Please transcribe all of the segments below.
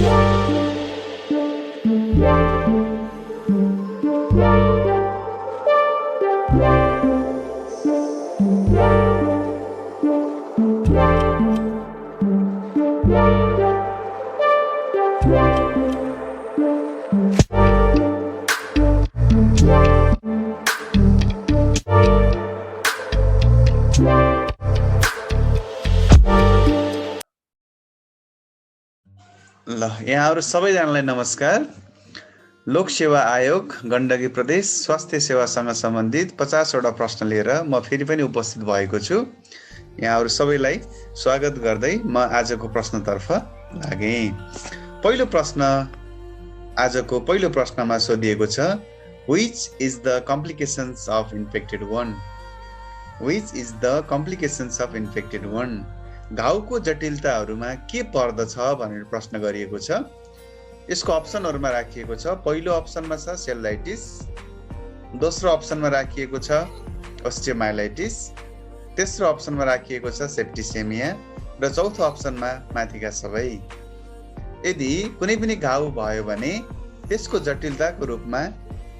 ल यहाँहरु सबैजनालाई नमस्कार। लोक सेवा आयोग गण्डकी प्रदेश स्वास्थ्य सेवासँग सम्बन्धित 50 वटा प्रश्न लिएर म फेरि पनि उपस्थित भएको छु। यहाँहरु सबैलाई स्वागत गर्दै म आजको प्रश्नतर्फ लागे। आजको पहिलो प्रश्नमा सोधिएको छ, Which is the complications of infected one? Which is the complications of infected one? घाउको जटिलताहरूमा के पर्दछ भनेर प्रश्न गरिएको छ। यसको अप्सनहरुमा राखिएको छ। पहिलो अप्सनमा छ सेलाइटिस, दोस्रो अप्सनमा राखिएको छ ओस्टियोमाइलाइटिस, तेस्रो अप्सनमा राखिएको छ सेप्टिसेमिया र चौथो अप्सनमा माथिका सबै। यदि कुनै पनि घाउ भयो भने त्यसको जटिलताको रूपमा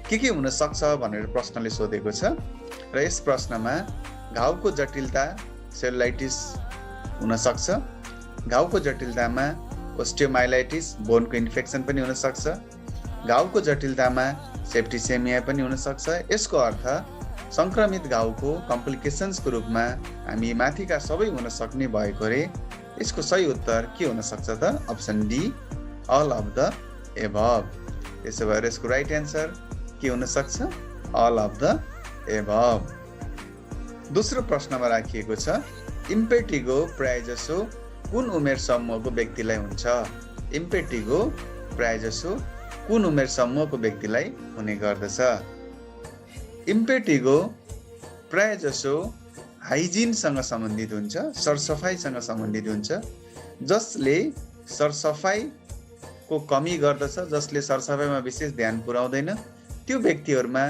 के हुन सक्छ भनेर प्रश्नले सोधेको छ र यस प्रश्नमा घाउको जटिलता सेलाइटिस हुन सक्छ, घाउको जटिलतामा ओस्टियोमाइलाइटिस बोनको इन्फेक्सन पनि हुन सक्छ, घाउको जटिलतामा सेप्टिसेमिया पनि हुन सक्छ। यसको अर्थ संक्रमित घाउको कम्प्लिकेसन्सको रूपमा हामी माथिका सबै हुन सक्ने भएकोले यसको सही उत्तर के हुन सक्छ त? Option D, all of the above. त्यसो भएर यसको राइट एन्सर के हुन सक्छ? All of the above. दोस्रो प्रश्नमा राखिएको छ, इम्पेटिगो प्रायजसो कुन उमेर समूहको व्यक्तिलाई हुन्छ? इम्पेटिगो प्रायजसो कुन उमेर समूहको व्यक्तिलाई हुने गर्दछ? इम्पेटिगो प्रायजसो हाइजिनसँग सम्बन्धित हुन्छ, सरसफाइसँग सम्बन्धित हुन्छ। जसले सरसफाइको कमी गर्दछ, जसले सरसफाइमा विशेष ध्यान पुर्याउँदैन, त्यो व्यक्तिहरूमा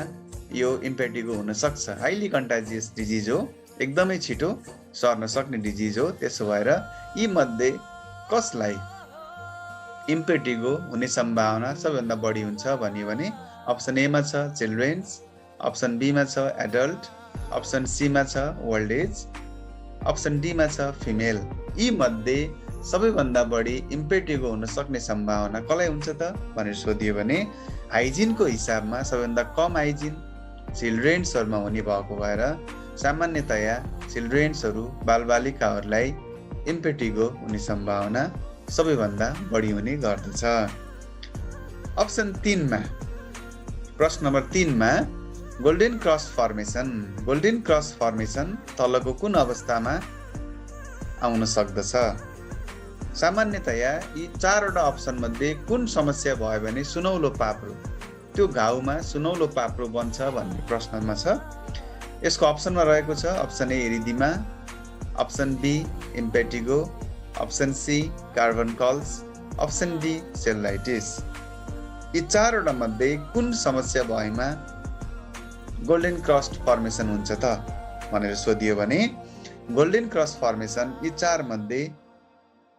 यो इम्पेटिगो हुन सक्छ। हाइली कन्टाजियस डिजिज हो, एकदमै छिटो सर्न सक्ने डिजिज हो। त्यसो भएर यी मध्ये कसलाई इम्पेटिगो हुने सम्भावना सबैभन्दा बढी हुन्छ भन्यो भने अप्सन ए मा छ चिल्ड्रेन्स, अप्सन बी मा छ एडल्ट, अप्सन सी मा छ ओल्ड एज, अप्सन डी मा छ फिमेल। यी मध्ये सबैभन्दा बढी इम्पेटिगो हुन सक्ने सम्भावना कसलाई हुन्छ त भनेर सोधियो भने हाइजिनको हिसाबमा सबैभन्दा कम हाइजिन चिल्ड्रेन्सहरुमा हुने भएको भएर सामान्यतया चिल्ड्रेन्सहरु बालबालिकाहरूलाई इम्पेटिगो हुने सम्भावना सबैभन्दा बढी हुने गर्दछ। अप्सन 3 मा, प्रश्न नम्बर 3 मा golden cross formation. Golden cross formation तलको कुन अवस्थामा आउन सक्दछ? सामान्यतया यी 4 वटा अप्सन मध्ये कुन समस्या भयो भने सुनौलो पाप्रो, त्यो घाउमा सुनौलो पाप्रो बन्छ भन्ने प्रश्नमा छ। यसको अप्सनमा रहेको छ option A erythema, option B impetigo, option C carbuncles, option D cellulitis. यी 4 वटा मध्ये कुन समस्या भएमा गोल्डन क्रस फर्मेसन हुन्छ त भनेर सोधियो भने गोल्डन क्रस फर्मेसन यी 4 मध्ये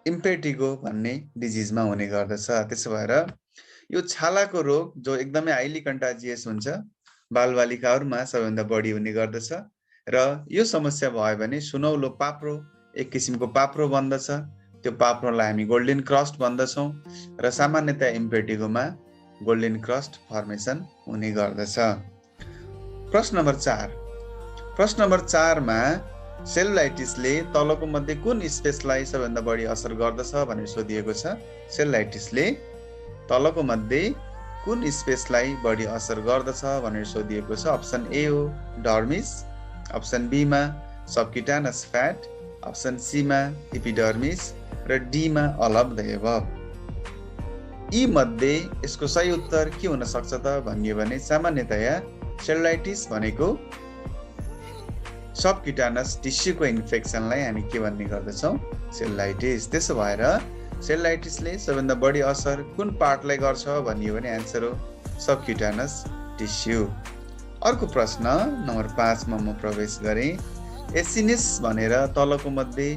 इम्पेटिगो भन्ने डिजिजमा हुने गर्दछ। त्यसो भएर यो छालाको रोग जो एकदमै हाइली कन्टाजियस हुन्छ, बालबालिकाहरूमा सबैभन्दा बढी हुने गर्दछ र यो समस्या भयो भने सुनौलो पाप्रो, एक किसिमको पाप्रो बन्दछ। त्यो पाप्रोलाई हामी गोल्डन क्रस्ट भन्दछौँ र सामान्यतया इम्पेटिगोमा गोल्डन क्रस्ट फर्मेसन हुने गर्दछ। प्रश्न नम्बर 4, प्रश्न नम्बर 4 मा सेलुलाइटिसले तलको मध्ये कुन स्पेसलाई सबैभन्दा बढी असर गर्दछ भनेर सोधिएको छ। सेलुलाइटिसले तलको मध्ये कुन स्पेसलाई बढी असर गर्दछ भनेर सोधिएको छ। अप्सन ए हो डर्मिस, अप्सन बी मा सबक्युटानस फ्याट, अप्सन सी मा एपिडर्मिस र डी मा अल अफ द एबभ। यी मध्ये यसको सही उत्तर के हुन सक्छ त भनियो भने सामान्यतया सेलुलाइटिस भनेको सबक्युटानस टिस्युको इन्फेक्सनलाई हामी के भन्ने गर्दछौँ? सेलुलाइटिस। त्यसो भएर सेलुलाइटिसले सबैभन्दा बढी असर कुन पार्टलाई गर्छ भनियो भने एन्सर हो सबक्युटानस टिस्यु। अर्को प्रश्न नम्बर 5 मा म प्रवेश गरेँ। एसिनिस भनेर तलको मध्ये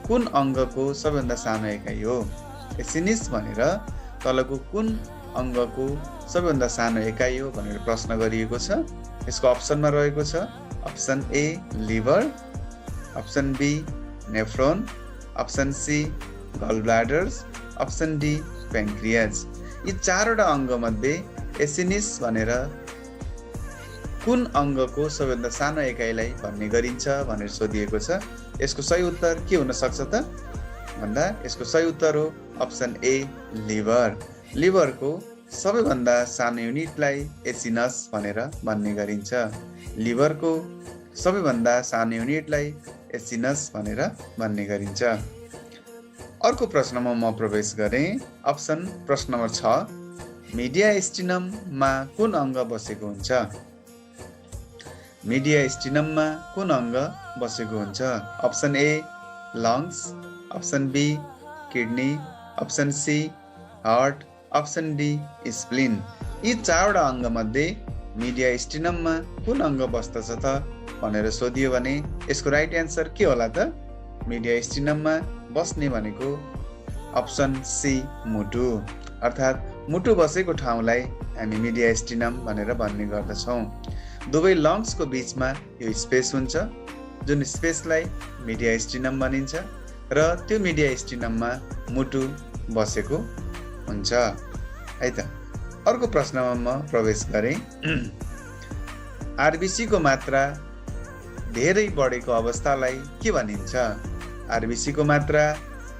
कुन अङ्गको सबैभन्दा सानो एकाइ हो? एसिनिस भनेर तलको कुन अङ्गको सबैभन्दा सानो एकाइ हो भनेर प्रश्न गरिएको छ। यसको अप्सनमा रहेको छ option A liver, option B nephron, option C gall bladders, option D पेन्क्रियाज। यी चारवटा अङ्गमध्ये एसिनिस भनेर कुन अङ्गको सबैभन्दा सानो एकाइलाई भन्ने गरिन्छ भनेर सोधिएको छ। यसको सही उत्तर के हुन सक्छ त भन्दा यसको सही उत्तर हो अप्सन ए लिभर। लिभरको सबैभन्दा सानो युनिटलाई एसिनस भनेर भन्ने गरिन्छ। लिभरको सबैभन्दा सानो युनिटलाई एसिनस भनेर भन्ने गरिन्छ। अर्को प्रश्नमा म प्रवेश गरेँ। अप्सन प्रश्न नम्बर 6, मिडियास्टिनममा कुन अङ्ग बसेको हुन्छ? मिडियास्टिनममा कुन अङ्ग बसेको हुन्छ? Option A lungs, option B kidney, option C heart, option D spleen. यी चारवटा अङ्गमध्ये मिडियास्टिनममा कुन अङ्ग बस्दछ त भनेर सोधियो भने यसको राइट एन्सर के होला त? मिडियास्टिनममा बस्ने भनेको अप्सन सी मुटु, अर्थात् मुटु बसेको ठाउँलाई हामी मिडियास्टिनम भनेर भन्ने गर्दछौँ। दुवै लङ्सको बिचमा यो स्पेस हुन्छ, जुन स्पेसलाई मिडियास्टिनम भनिन्छ र त्यो मिडियास्टिनममा मुटु बसेको हुन्छ है त। अर्को प्रश्नमा म प्रवेश गरेँ। आरबिसीको मात्रा धेरै बढेको अवस्थालाई के भनिन्छ? आरबिसीको मात्रा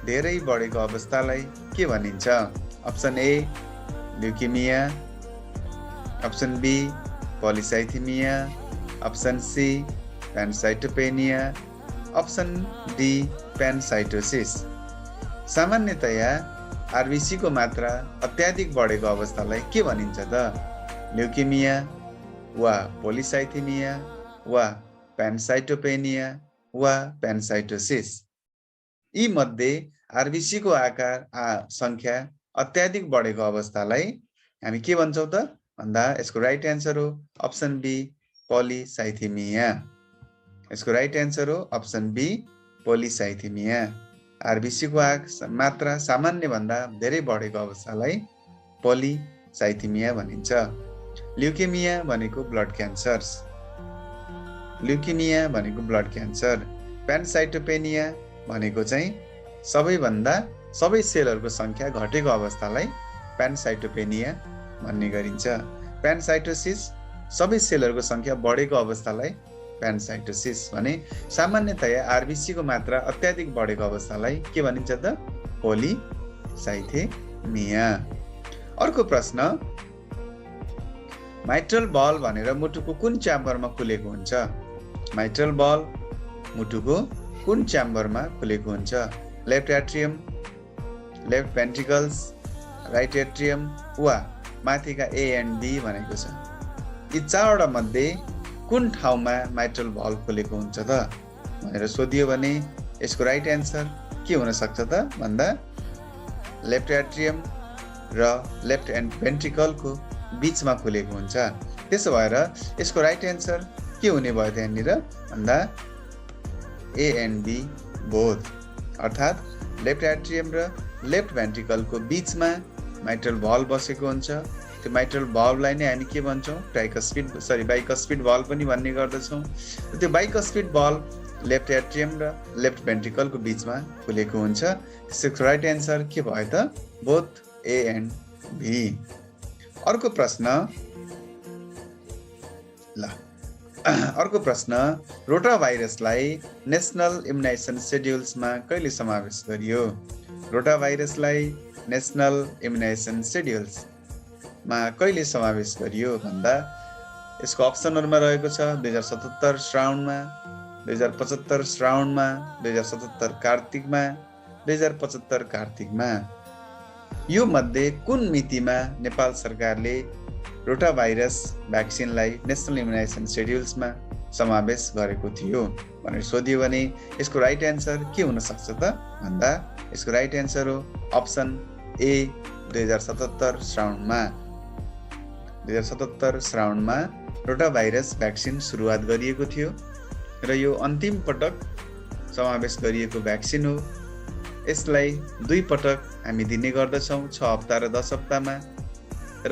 धेरै बढेको अवस्थालाई के भनिन्छ? Option A leukaemia, option B polycythaemia, option C pancytopenia, option D pancytosis. सामान्यतया आरबिसीको मात्रा अत्याधिक बढेको अवस्थालाई के भनिन्छ त? ल्युकेमिया वा पोलिसाइथेमिया वा प्यानसाइटोपेनिया वा प्यानसाइटोसिस। यी मध्ये आरबिसीको आकार सङ्ख्या अत्याधिक बढेको अवस्थालाई हामी के भन्छौँ त भन्दा यसको राइट एन्सर हो अप्सन बी पोलिसाइथेमिया। यसको राइट एन्सर हो अप्सन बी पोलिसाइथेमिया। आरबिसीको मात्रा सामान्य भन्दा धेरै बढेको अवस्थालाई पोलिसाइथेमिया भनिन्छ। ल्युकेमिया भनेको ब्लड क्यान्सर, ल्युकेमिया भनेको ब्लड क्यान्सर। प्यानसाइटोपेनिया भनेको चाहिँ सबै सेलहरूको सङ्ख्या घटेको अवस्थालाई प्यानसाइटोपेनिया भन्ने गरिन्छ। प्यानसाइटोसिस सबै सेलहरूको सङ्ख्या बढेको अवस्थालाई प्यानसाइटोसिस भने। सामान्यतया आरबिसीको मात्रा अत्याधिक बढेको अवस्थालाई के भनिन्छ त? पोलिसाइथेमिया। अर्को प्रश्न, माइट्रल बल भनेर मुटुको कुन च्याम्बरमा खुलेको हुन्छ? माइट्रल बल मुटुको कुन च्याम्बरमा खुलेको हुन्छ? Left atrium, left ventricles, right atrium वा माथिका ए एन्ड बी भनेको छ। यी चारवटा मध्ये कुन ठाउँमा माइट्रल भल्भ खुलेको हुन्छ त भनेर सोधियो भने यसको राइट एन्सर के हुन सक्छ त भन्दा लेफ्ट एट्रियम र लेफ्ट भेन्ट्रिकलको बिचमा खुलेको हुन्छ। त्यसो भएर यसको राइट एन्सर के हुने भयो त यहाँनिर भन्दा ए एन्ड बी बोथ, अर्थात् लेफ्ट एट्रियम र लेफ्ट भेन्ट्रिकलको बिचमा माइट्रल भल्भ बसेको हुन्छ। त्यो माइट्रल भल्भलाई नै हामी के भन्छौँ? बाइकस्पिड भल्भ पनि भन्ने गर्दछौँ। त्यो बाइकस्पिड भल्भ लेफ्ट एट्रियम र लेफ्ट भेन्ट्रिकलको बिचमा खुलेको हुन्छ। त्यसको राइट एन्सर के भयो त? Both A and B. अर्को प्रश्न, रोटा भाइरसलाई नेसनल इम्युनाइजेसन सेड्युल्समा कहिले समावेश गरियो? रोटा भाइरसलाई नेसनल इम्युनाइजेसन सेड्युल्समा कहिले समावेश गरियो भन्दा यसको अप्सनहरूमा रहेको छ 2077 श्रावणमा, 2075 श्रावणमा, 2077 कार्तिकमा, 2075 कार्तिकमा। यो मध्ये कुन मितिमा नेपाल सरकारले रोटा भाइरस भ्याक्सिनलाई नेसनल इम्युनाइजेसन सेड्युल्समा समावेश गरेको थियो भनेर सोधियो भने यसको राइट एन्सर के हुन सक्छ त भन्दा यसको राइट एन्सर हो अप्सन ए 2077 श्रावणमा। 2077 श्रावणमा रोटा भाइरस भ्याक्सिन सुरुवात गरिएको थियो र यो अन्तिम पटक समावेश गरिएको भ्याक्सिन हो। यसलाई 2 पटक हामी दिने गर्दछौँ 6 हप्ता र 10 हप्तामा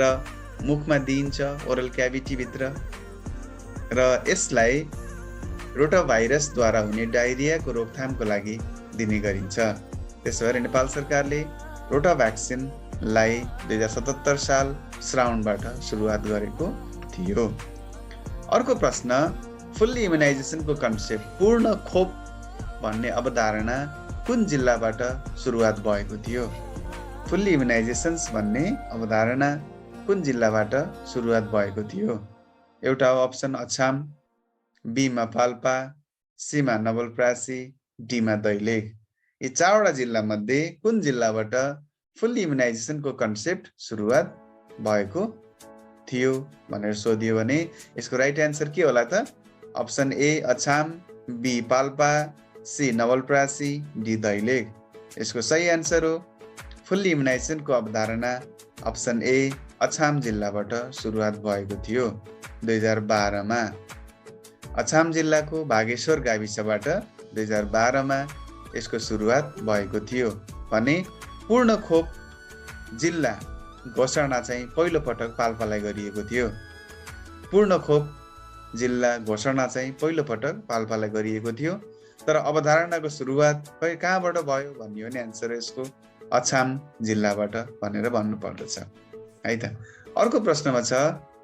र मुखमा दिइन्छ ओरल क्याभिटी भित्र र यसलाई रोटाभाइरसद्वारा हुने डायरियाको रोकथामको लागि दिने गरिन्छ। त्यसो भएर नेपाल सरकारले रोटा भ्याक्सिनलाई 2077 साल श्रावणबाट सुरुवात गरेको थियो। अर्को प्रश्न, फुल्ली इम्युनाइजेसनको कन्सेप्ट पूर्ण खोप भन्ने अवधारणा कुन जिल्लाबाट सुरुवात भएको थियो? फुल्ली इम्युनाइजेसन्स भन्ने अवधारणा कुन जिल्लाबाट सुरुवात भएको थियो? एउटा अप्सन अछाम, बीमा पाल्पा, सीमा नवलपरासी, डीमा दैलेख। यी 4वटा जिल्ला मध्ये कुन जिल्लाबाट फुल्ली इम्युनाइजेसनको कन्सेप्ट सुरुवात भएको थियो भनेर सोधियो भने यसको राइट एन्सर के होला त? Option A Achham, B Palpa, C Nawalparasi, D Dailekh. यसको सही एन्सर हो फुल्ली इम्युनाइजेसनको अवधारणा अप्सन ए अछाम जिल्लाबाट सुरुवात भएको थियो 2012 मा। अछाम जिल्लाको भागेश्वर गाविसबाट 2012 मा यसको सुरुवात भएको थियो भने पूर्ण खोप जिल्ला घोषणा चाहिँ पहिलो पटक पाल्पालाई गरिएको थियो। पूर्ण खोप जिल्ला घोषणा चाहिँ पहिलो पटक पाल्पालाई गरिएको थियो। तर अवधारणाको सुरुवात कहाँबाट भयो भन्ने हो भने एन्सर यसको अछाम जिल्लाबाट भनेर भन्नु पर्दछ है त। अर्को प्रश्नमा छ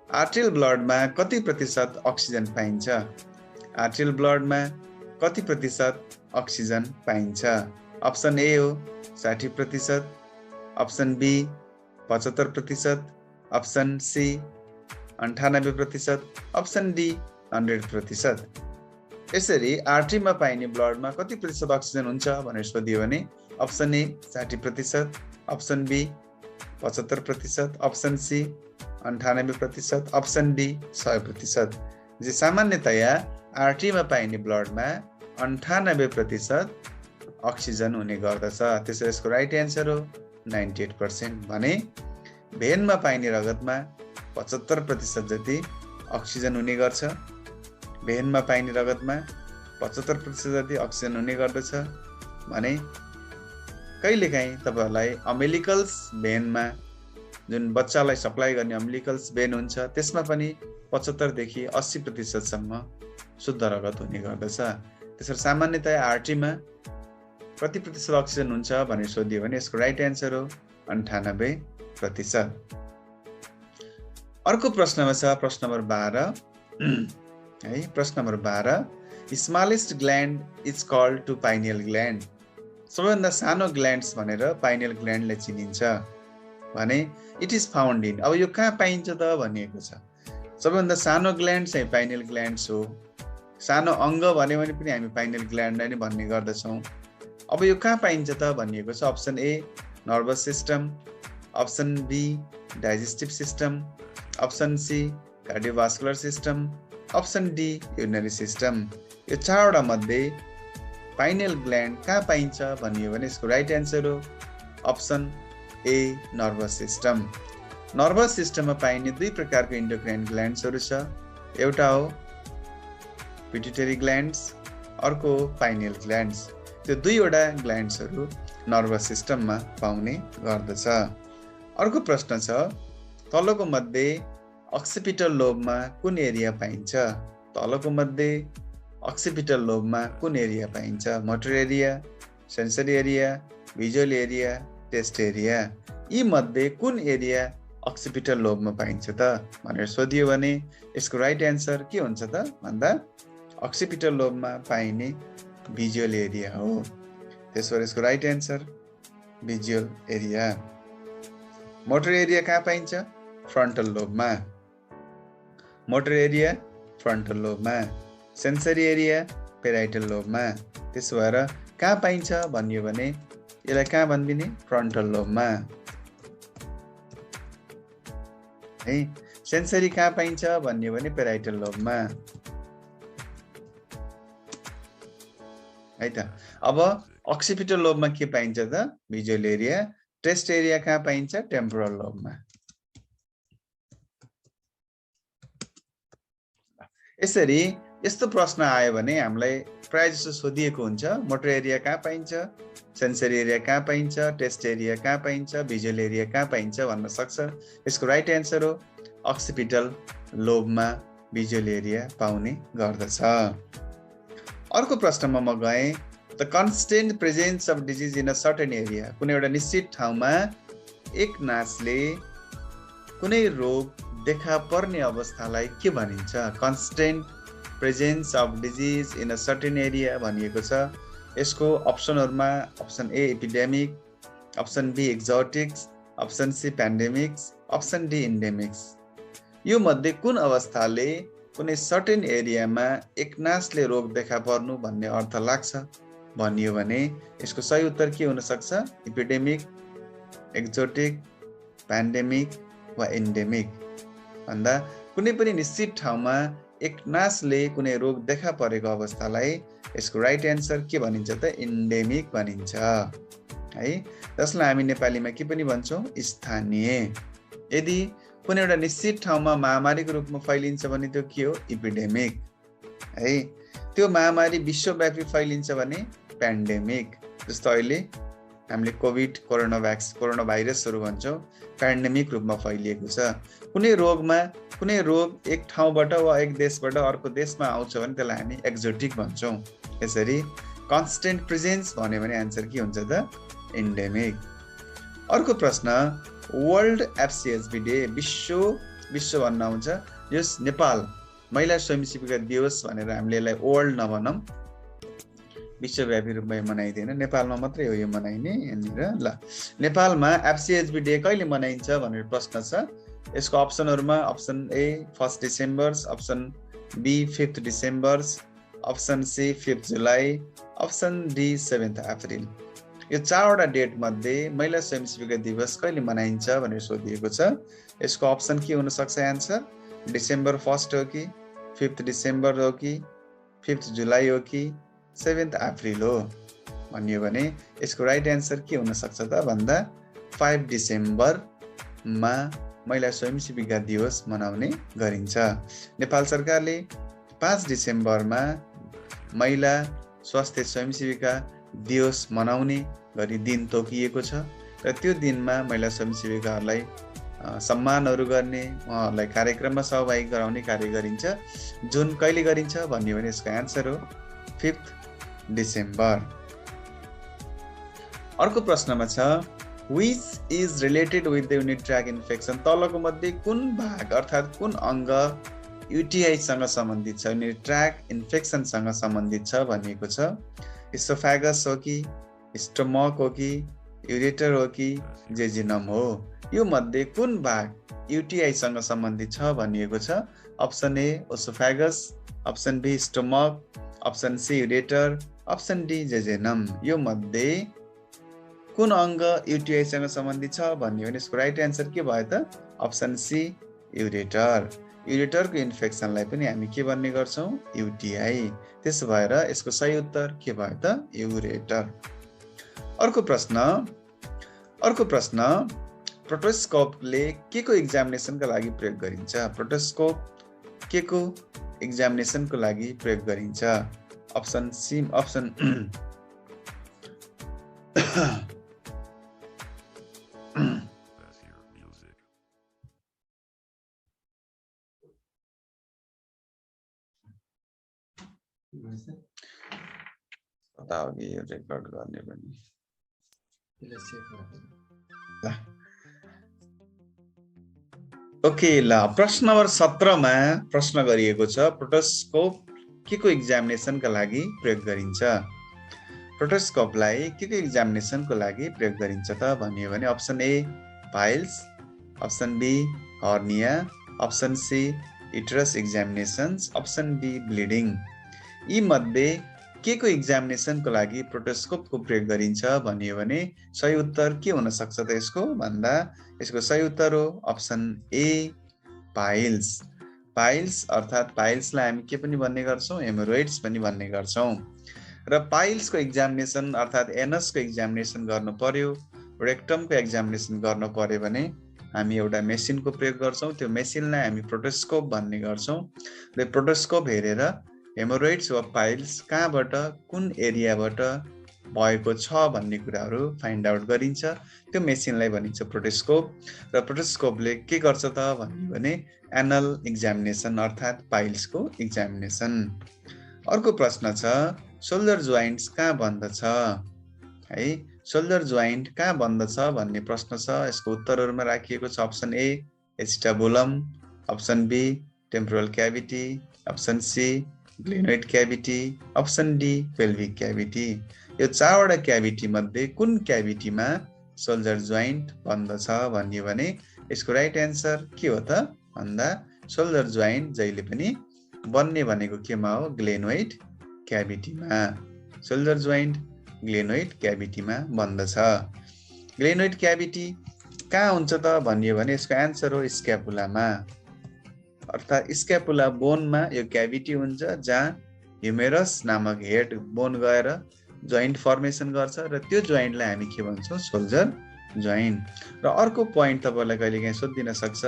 आर्टियल ब्लडमा कति प्रतिशत अक्सिजन पाइन्छ? आर्टियल ब्लडमा कति प्रतिशत अक्सिजन पाइन्छ? अप्सन ए हो 60%, option B 75%, option C 98%, option D 100%। यसरी आर्टरीमा पाइने ब्लडमा कति प्रतिशत अक्सिजन हुन्छ भनेर सोधियो भने option A 60%, option B 75%, option C 98%, option D 100%। जे सामान्यतया आर्टरीमा पाइने ब्लडमा 98% अक्सिजन हुने गर्दछ। त्यसो यसको राइट एन्सर हो 98% भने भेनमा पाइने रगतमा 75% जति अक्सिजन हुने गर्छ। भेनमा पाइने रगतमा 75% जति अक्सिजन हुने गर्दछ भने कहिलेकाहीँ तपाईँहरूलाई अम्बिलिकल्स भेनमा जुन बच्चालाई सप्लाई गर्ने अम्बिलिकल्स भेन हुन्छ त्यसमा पनि 75 देखि 80% सम्म शुद्ध रगत हुने गर्दछ। त्यसरी सामान्यतया आर्टरीमा कति प्रतिशत अक्सिजन हुन्छ भनेर सोधियो भने यसको राइट एन्सर हो 98%। अर्को प्रश्नमा छ प्रश्न नम्बर 12 है। प्रश्न number 12 smallest gland is called to pineal gland. सबैभन्दा सानो ग्ल्यान्ड्स भनेर पाइनियल ग्ल्यान्डलाई चिनिन्छ भने इट इज फाउन्ड इन। अब यो कहाँ पाइन्छ त भनिएको छ। सबैभन्दा सानो ग्ल्यान्ड चाहिँ पाइनियल ग्ल्यान्ड्स हो। सानो अङ्ग भन्यो भने पनि हामी पाइनियल ग्ल्यान्डलाई नै भन्ने गर्दछौँ। अब यो कहाँ पाइन्छ त भनिएको छ। Option A nervous system, option B digestive system, option C cardiovascular system, option D urinary system. यो 4वटा मध्ये पाइनियल ग्ल्यान्ड कहाँ पाइन्छ भनियो भने यसको राइट एन्सर हो option A nervous system. Nervous सिस्टममा पाइने 2 प्रकारको इन्डोक्राइन ग्ल्यान्ड्सहरू छ। एउटा हो पिट्युटरी ग्ल्यान्ड्स, अर्को पाइनियल ग्ल्यान्ड्स। त्यो 2वटा ग्ल्यान्ड्सहरू नर्भस सिस्टममा पाउने गर्दछ। अर्को प्रश्न छ तलको मध्ये अक्सिपिटल लोबमा कुन एरिया पाइन्छ? तलको मध्ये अक्सिपिटल लोबमा कुन एरिया पाइन्छ? Motor area, sensory area, visual area, test area. यी मध्ये कुन एरिया अक्सिपिटल लोबमा पाइन्छ त भनेर सोधियो भने यसको राइट एन्सर के हुन्छ त भन्दा अक्सिपिटल लोबमा पाइने भिजुअल एरिया हो। त्यसो यसको right answer visual area. Motor area कहाँ पाइन्छ? फ्रन्टल लोबमा। मोटर एरिया फ्रन्टल लोबमा। सेन्सरी एरिया पेराइटल लोबमा। त्यसो भएर कहाँ पाइन्छ भनियो भने यसलाई कहाँ भनिदिने? फ्रन्टल लोबमा है। सेन्सरी कहाँ पाइन्छ भनियो भने पेराइटल लोबमा है त। अब अक्सिपिटल लोबमा के पाइन्छ त? Visual area. टेस्ट एरिया कहाँ पाइन्छ? टेम्पोरल लोबमा। यसरी यस्तो प्रश्न आयो भने हामीलाई प्रायः जसो सोधिएको हुन्छ मोटर एरिया कहाँ पाइन्छ, सेन्सरी एरिया कहाँ पाइन्छ, टेस्ट एरिया कहाँ पाइन्छ, भिजुअल एरिया कहाँ पाइन्छ भन्न सक्छ। यसको राइट एन्सर हो अक्सिपिटल लोबमा भिजुअल एरिया पाउने गर्दछ। अर्को प्रश्नमा म गएँ, the constant presence of disease in a certain area, कुनै एउटा निश्चित ठाउँमा एक नाचले कुनै रोग देखा पर्ने अवस्थालाई के भनिन्छ? Constant presence of disease in a certain area भनिएको छ। यसको अप्सनहरुमा option A epidemic, option B exotics, option C pandemics, option D endemics. यो मध्ये कुन अवस्थाले कुनै सर्टेन एरियामा एकनासले रोग देखा पर्नु भन्ने अर्थ लाग्छ भनियो भने यसको सही उत्तर के हुन सक्छ? एपिडेमिक, एक्जोटिक, पेन्डेमिक वा इन्डेमिक भन्दा कुनै पनि निश्चित ठाउँमा एकनासले कुनै रोग देखा परेको अवस्थालाई यसको राइट एन्सर के भनिन्छ त? इन्डेमिक भनिन्छ है। जसलाई हामी नेपालीमा के पनि भन्छौँ? स्थानीय। यदि कुनै एउटा निश्चित ठाउँमा महामारीको रूपमा फैलिन्छ भने त्यो के हो? एपिडेमिक है। त्यो महामारी विश्वव्यापी फैलिन्छ भने पेन्डेमिक। जस्तो अहिले हामीले कोरोना भाइरसहरू भन्छौँ, पेन्डेमिक रूपमा फैलिएको छ। कुनै रोग एक ठाउँबाट वा एक देशबाट अर्को देशमा आउँछ भने त्यसलाई हामी एक्जोटिक भन्छौँ। यसरी कन्स्टेन्ट प्रेजेन्स भन्यो भने आन्सर के हुन्छ त? इन्डेमिक। अर्को प्रश्न, वर्ल्ड एफसीएचबी डे, विश्व भन्न आउँछ। यस नेपाल महिला स्वयंसेविका दिवस भनेर हामीले यसलाई वर्ल्ड नभनौँ, विश्वव्यापी रूपमा मनाइँदैन, नेपालमा मात्रै हो यो मनाइने यहाँनिर। ल, नेपालमा एफसीएचबी डे कहिले मनाइन्छ भनेर प्रश्न छ। यसको अप्सनहरुमा option A 1 December, option B 5 December, option C 5 जुलाई, अप्सन डी 7 अप्रिल। यो चारवटा डेट मध्ये महिला स्वयंसेविका दिवस कहिले मनाइन्छ भनेर सोधिएको छ। यसको अप्सन के हुन सक्छ? एन्सर डिसेम्बर 1 हो कि 5 डिसेम्बर हो कि 5 जुलाई हो कि 7 अप्रिल हो भनियो भने यसको राइट एन्सर के हुन सक्छ त भन्दा 5 डिसेम्बरमा महिला स्वयंसेविका दिवस मनाउने गरिन्छ। नेपाल सरकारले 5 डिसेम्बरमा महिला स्वास्थ्य स्वयंसेविका दिवस मनाउने गरी दिन तोकिएको छ र त्यो दिनमा महिला स्वयंसेविकाहरूलाई सम्मानहरू गर्ने, उहाँहरूलाई कार्यक्रममा सहभागी गराउने कार्य गरिन्छ। जुन कहिले गरिन्छ भन्यो भने यसको एन्सर हो 5 डिसेम्बर। अर्को प्रश्नमा छ, which is related with the unit tract infection, तलको मध्ये कुन भाग अर्थात् कुन अङ्ग युटिआई सँग सम्बन्धित छ, युनिट ट्र्याक इन्फेक्सन सँग सम्बन्धित छ भनिएको छ। इसोफेगस हो कि, स्टमक हो कि, युरेटर हो कि जेजिनम हो? यो मध्ये कुन भाग युटिआई सँग सम्बन्धित छ भनिएको छ। Option A oesophagus, option B stomach, option C ureter, option D jejunum. यो मध्ये कुन अङ्ग युटिआई सँग सम्बन्धित छ भन्यो भने यसको राइट एन्सर के भयो त? Option C ureter. युरेटरको इन्फेक्सनलाई पनि हामी के भन्ने गर्छौँ? युटिआई। त्यसो भएर यसको सही उत्तर के भयो त? युरेटर। अर्को प्रश्न, प्रोटोस्कोपले के को एक्जामिनेसनका लागि प्रयोग गरिन्छ? प्रोटोस्कोप के को एक्जामिनेसनको लागि प्रयोग गरिन्छ? अप्सन सी, अप्सन पता हो कि यो रेकर्ड गर्ने पनि। ओके, ल, प्रश्न नम्बर 17 मा प्रश्न गरिएको छ, प्रोटोस्कोप के को एक्जामिनेसनका लागि प्रयोग गरिन्छ? प्रोटोस्कोपलाई के को एक्जामिनेसनको लागि प्रयोग गरिन्छ त भनियो भने option A piles, option B hernia, option C uterus examinations, option D bleeding. यी मध्ये के को एक्जामिनेसनको लागि प्रोटोस्कोपको प्रयोग गरिन्छ भनियो भने सही उत्तर के हुन सक्छ त यसको भन्दा यसको सही उत्तर हो अप्सन ए पाइल्स। पाइल्स अर्थात् पाइल्सलाई हामी के पनि भन्ने गर्छौँ? हेमोरोइड्स पनि भन्ने गर्छौँ। र पाइल्सको एक्जामिनेसन अर्थात् एनसको एक्जामिनेसन गर्नु पर्यो, रेक्टमको एक्जामिनेसन गर्नु पर्यो भने हामी एउटा मेसिनको प्रयोग गर्छौँ। त्यो मेसिनलाई हामी प्रोटोस्कोप भन्ने गर्छौँ। र प्रोटोस्कोप हेरेर हेमोरोइड्स वा पाइल्स कहाँबाट कुन एरियाबाट भएको छ भन्ने कुराहरू फाइन्ड आउट गरिन्छ। त्यो मेसिनलाई भनिन्छ प्रोटेस्कोप र प्रोटेस्कोपले के गर्छ त भन्यो भने एनल एक्जामिनेसन अर्थात् पाइल्सको एक्जामिनेसन। अर्को प्रश्न छ सोल्जर जोइन्ट्स कहाँ बन्दछ है। सोल्जर जोइन्ट कहाँ बन्दछ भन्ने प्रश्न छ। यसको उत्तरहरूमा राखिएको छ option A acetabulum, option B temporal cavity, option C glenoid cavity, option D pelvic cavity. यो चारवटा क्याभिटी मध्ये कुन क्याभिटीमा सोल्जर जोइन्ट बन्दछ भन्यो भने यसको राइट एन्सर के हो त भन्दा सोल्जर जोइन्ट जहिले पनि बन्ने भनेको केमा हो ग्लेनोइड क्याभिटीमा। सोल्जर जोइन्ट ग्लेनोइड क्याभिटीमा बन्दछ। ग्लेनोइड क्याभिटी कहाँ हुन्छ त भन्यो भने यसको एन्सर हो स्क्यापुलामा अर्थात् स्क्यापुला बोनमा यो क्याभिटी हुन्छ जहाँ ह्युमेरस नामक हेड बोन गएर जोइन्ट फर्मेसन गर्छ र त्यो जोइन्टलाई हामी के भन्छौँ सोल्जर जोइन्ट। र अर्को पोइन्ट तपाईँलाई कहिलेकाहीँ सोधिन सक्छ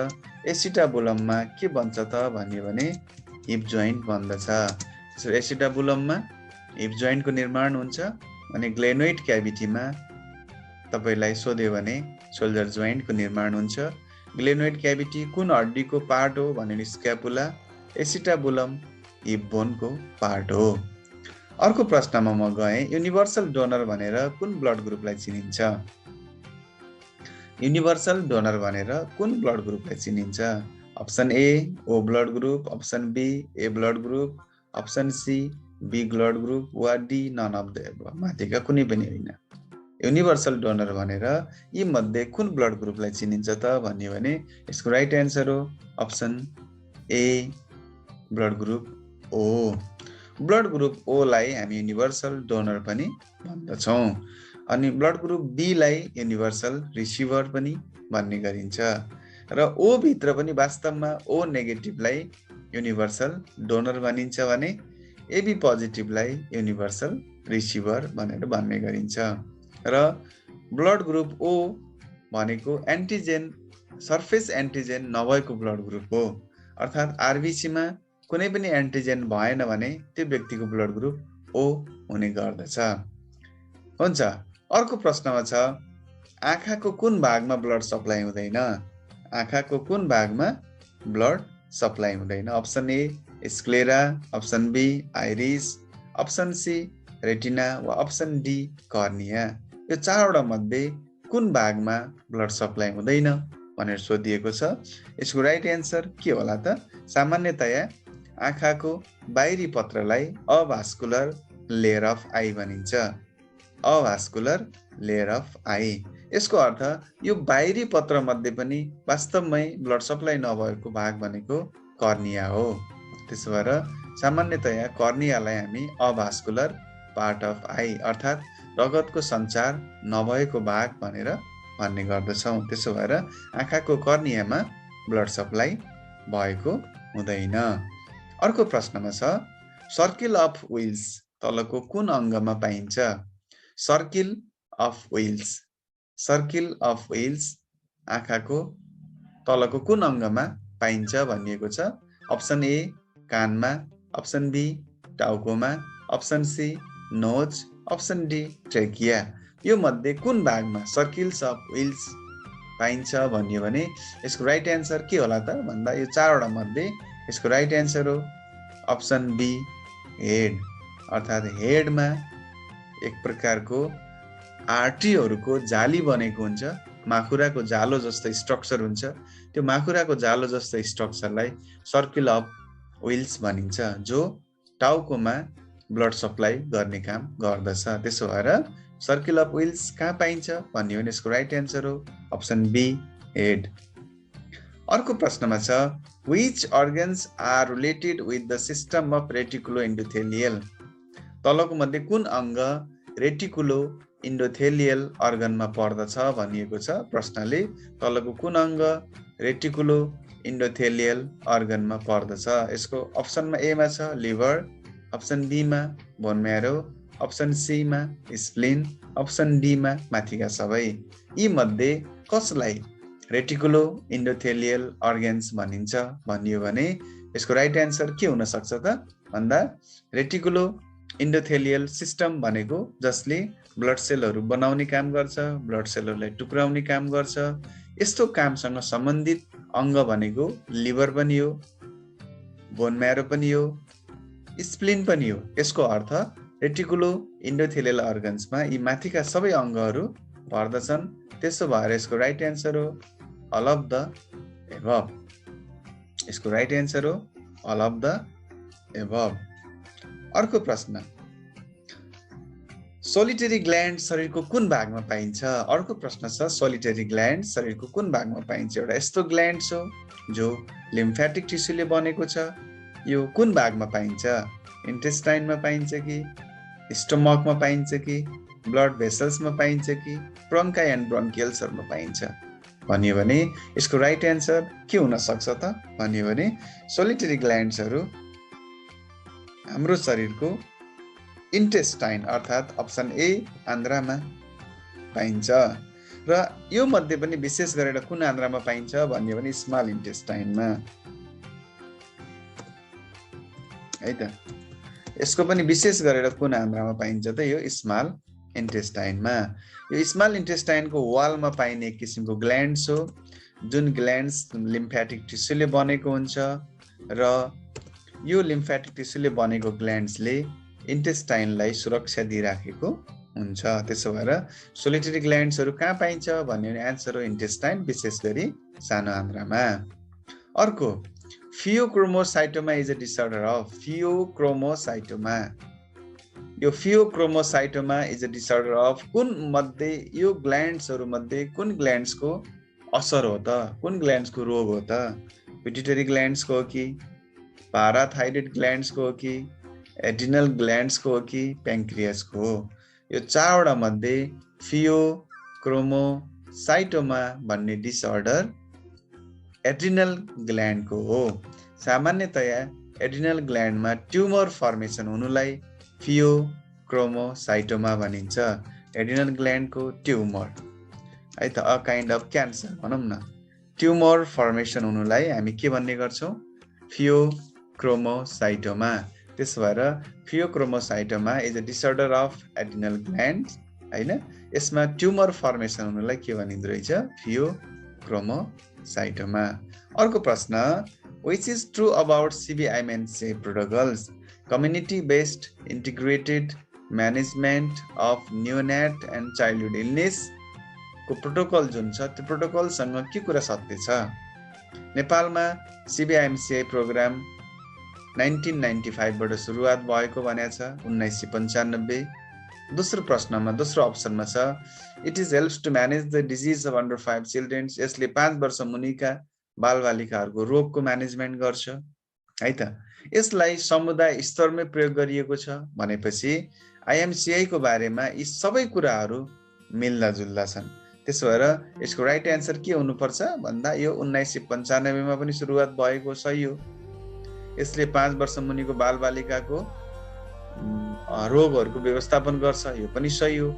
एसिटाबुलममा के बन्छ त भन्यो भने हिप जोइन्ट बन्दछ। एसिटाबुलममा हिप जोइन्टको निर्माण हुन्छ अनि ग्लेनोइड क्याभिटीमा तपाईँलाई सोध्यो भने सोल्जर जोइन्टको निर्माण हुन्छ। ग्लेनोइड क्याभिटी कुन हड्डीको पार्ट हो भने स्क्यापुला, एसिटाबुलम हिप बोनको पार्ट हो। अर्को प्रश्नमा म गएँ युनिभर्सल डोनर भनेर कुन ब्लड ग्रुपलाई चिनिन्छ। युनिभर्सल डोनर भनेर कुन ब्लड ग्रुपलाई चिनिन्छ। Option A O blood group, option B A blood group, option C B blood group वा D none of the above माथिका कुनै पनि होइन। युनिभर्सल डोनर भनेर यी मध्ये कुन ब्लड ग्रुपलाई चिनिन्छ त भन्यो भने यसको राइट एन्सर हो option A blood group O. Blood group O लाई हामी युनिभर्सल डोनर पनि भन्दछौँ अनि ब्लड ग्रुप बी लाई युनिभर्सल रिसिभर पनि भन्ने गरिन्छ र ओ भित्र पनि वास्तवमा ओ नेगेटिभलाई युनिभर्सल डोनर भनिन्छ भने एबी पोजिटिभलाई युनिभर्सल रिसिभर भनेर भन्ने गरिन्छ। र ब्लड ग्रुप ओ भनेको एन्टिजेन सर्फेस एन्टिजेन नभएको ब्लड ग्रुप हो अर्थात् आरबिसीमा कुनै पनि एन्टिजेन भएन भने त्यो व्यक्तिको ब्लड ग्रुप ओ हुने गर्दछ। हुन्छ। अर्को प्रश्नमा छ आँखाको कुन भागमा ब्लड सप्लाई हुँदैन। आँखाको कुन भागमा ब्लड सप्लाई हुँदैन। Option A sclera, option B iris, option C retina वा अप्सन डी कर्निया। यो चारवटा मध्ये कुन भागमा ब्लड सप्लाई हुँदैन भनेर सोधिएको छ। यसको राइट एन्सर के होला त सामान्यतया आँखाको बाहिरी पत्रलाई अभास्कुलर लेयर अफ आई भनिन्छ। अभास्कुलर लेयर अफ आई यसको अर्थ यो बाहिरी पत्र मध्ये पनि वास्तवमै ब्लड सप्लाई नभएको भाग भनेको कर्निया हो। त्यसो भएर सामान्यतया कर्नियालाई हामी अभास्कुलर पार्ट अफ आई अर्थात् रगतको सञ्चार नभएको भाग भनेर भन्ने गर्दछौँ। त्यसो भएर आँखाको कर्नियामा ब्लड सप्लाई भएको हुँदैन। अर्को प्रश्नमा छ सर्किल अफ विल्स तलको कुन अङ्गमा पाइन्छ। Circle of Willis, circle of Willis आँखाको तलको कुन अङ्गमा पाइन्छ भनिएको छ। अप्सन ए कानमा, अप्सन बी टाउकोमा, option C nose, option D trachea. यो मध्ये कुन भागमा सर्किल्स अफ विल्स पाइन्छ भन्यो भने यसको राइट एन्सर के होला त भन्दा यो चारवटा मध्ये यसको राइट एन्सर हो अप्सन बी हेड अर्थात् हेडमा एक प्रकारको आर्ट्रीहरूको जाली बनेको हुन्छ। माखुराको जालो जस्तो स्ट्रक्चर हुन्छ। त्यो माखुराको जालो जस्तो स्ट्रक्चरलाई सर्किल अफ विल्स भनिन्छ जो टाउकोमा ब्लड सप्लाई गर्ने काम गर्दछ। त्यसो भएर सर्किल अफ विल्स कहाँ पाइन्छ भन्यो भने यसको राइट एन्सर हो अप्सन बी हेड। अर्को प्रश्नमा छ which organs are related with the system of reticuloendothelial। तलको मध्ये कुन अङ्ग रेटिकुलो इन्डोथेलियल अर्गनमा पर्दछ भनिएको छ। प्रश्नले तलको कुन अङ्ग रेटिकुलो इन्डोथेलियल अर्गनमा पर्दछ। यसको अप्सनमा एमा छ लिभर, अप्सन बीमा बोन म्यारो, अप्सन सीमा स्प्लिन, अप्सन डीमा माथिका सबै। यी मध्ये कसलाई रेटिकुलो इन्डोथेलियल अर्गन्स भनिन्छ भनियो भने यसको राइट एन्सर के हुन सक्छ त भन्दा रेटिकुलो इन्डोथेलियल सिस्टम भनेको जसले ब्लड सेलहरू बनाउने काम गर्छ, ब्लड सेलहरूलाई टुक्राउने काम गर्छ। यस्तो कामसँग सम्बन्धित अङ्ग भनेको लिभर पनि हो, बोन म्यारो पनि हो, स्प्लिन पनि हो। यसको अर्थ रेटिकुलो इन्डोथेलियल अर्गन्समा यी माथिका सबै अङ्गहरू पर्दछन्। त्यसो भएर यसको राइट एन्सर हो अल अफ द एबभ। यसको राइट एन्सर हो अल अफ द एबभ। अर्को प्रश्न, सोलिटरी ग्ल्यान्ड शरीरको कुन भागमा पाइन्छ? अर्को प्रश्न छ, सोलिटरी ग्ल्यान्ड शरीरको कुन भागमा पाइन्छ? एउटा यस्तो ग्ल्यान्ड छ जो लिम्फेटिक टिस्युले बनेको छ। यो कुन भागमा पाइन्छ? इन्टेस्टाइनमा पाइन्छ कि स्टमकमा पाइन्छ कि ब्लड भेसल्समा पाइन्छ कि ब्रोन्काई एन्ड ब्रोन्कियल्सहरूमा पाइन्छ? भन्यो भने यसको राइट एन्सर के हुन सक्छ त भन्यो भने सोलिटरी ग्ल्यान्ड्सहरू हाम्रो शरीरको इन्टेस्टाइन अर्थात् अप्सन ए आन्द्रामा पाइन्छ। र यो मध्ये पनि विशेष गरेर कुन आन्द्रामा पाइन्छ भन्यो भने स्मल इन्टेस्टाइनमा है त। यसको पनि विशेष गरेर कुन आन्द्रामा पाइन्छ त? यो स्मल इन्टेस्टाइनमा। यो स्मल इन्टेस्टाइनको वालमा पाइने एक किसिमको ग्ल्यान्ड्स हो, जुन ग्ल्यान्ड्स लिम्फेटिक टिस्युले बनेको हुन्छ। र यो लिम्फेटिक टिस्युले बनेको ग्ल्यान्ड्सले इन्टेस्टाइनलाई सुरक्षा दिइराखेको हुन्छ। त्यसो भएर सोलिटरी ग्ल्यान्ड्सहरू कहाँ पाइन्छ भन्यो भने एन्सर हो इन्टेस्टाइन, विशेष गरी सानो आन्द्रामा। अर्को, phaeochromocytoma is a disorder of. Phaeochromocytoma, यो phaeochromocytoma is a disorder of कुन मध्ये, यो ग्ल्यान्ड्सहरू मध्ये कुन ग्ल्यान्ड्सको असर हो त? कुन ग्ल्यान्ड्सको रोग हो त? पिट्युटरी ग्ल्यान्ड्सको हो कि पाराथाइरोइड ग्ल्यान्ड्सको हो कि एड्रिनल ग्ल्यान्ड्सको हो कि प्याङ्क्रियासको हो? यो चारवटा मध्ये फियोक्रोमोसाइटोमा भन्ने डिसअर्डर एड्रिनल ग्ल्यान्डको हो। सामान्यतया एड्रिनल ग्ल्यान्डमा ट्युमर फर्मेसन हुनुलाई फियोक्रोमोसाइटोमा भनिन्छ। एड्रिनल ग्ल्यान्डको ट्युमर है त, अ काइन्ड अफ क्यान्सर भनौँ न, ट्युमर फर्मेसन हुनुलाई हामी के भन्ने गर्छौँ? फियोक्रोमोसाइटोमा। त्यसो भएर phaeochromocytoma is a disorder of adrenal gland हैन। यसमा ट्युमर फर्मेसन हुनुलाई के भनिँदो रहेछ? फियोक्रोमोसाइटोमा। अर्को प्रश्न, which is true about CBIMNCA protocols? Community based integrated management of neonate and childhood illness को प्रोटोकल जुन छ त्यो प्रोटोकलसँग के कुरा सत्य छ? नेपालमा CBIMCA प्रोग्राम 1995 बाट सुरुवात भएको भनेको छ, 1995। दोस्रो प्रश्नमा, दोस्रो अप्सनमा छ, it is helps to manage the disease of under 5 childrens. यसले 5 वर्ष मुनिका बालबालिकाहरूको रोगको म्यानेजमेन्ट गर्छ है त। यसलाई समुदाय स्तरमै प्रयोग गरिएको छ भनेपछि IMCI को बारेमा यी सबै कुराहरू मिल्दा जुल्दा छन्। त्यसो भएर यसको राइट एन्सर के हुनुपर्छ भन्दा यो 1995 मा पनि सुरुवात भएको सही हो। यसले 5 वर्ष मुनिको बालबालिकाको रोगहरूको व्यवस्थापन गर्छ, यो पनि सही हो।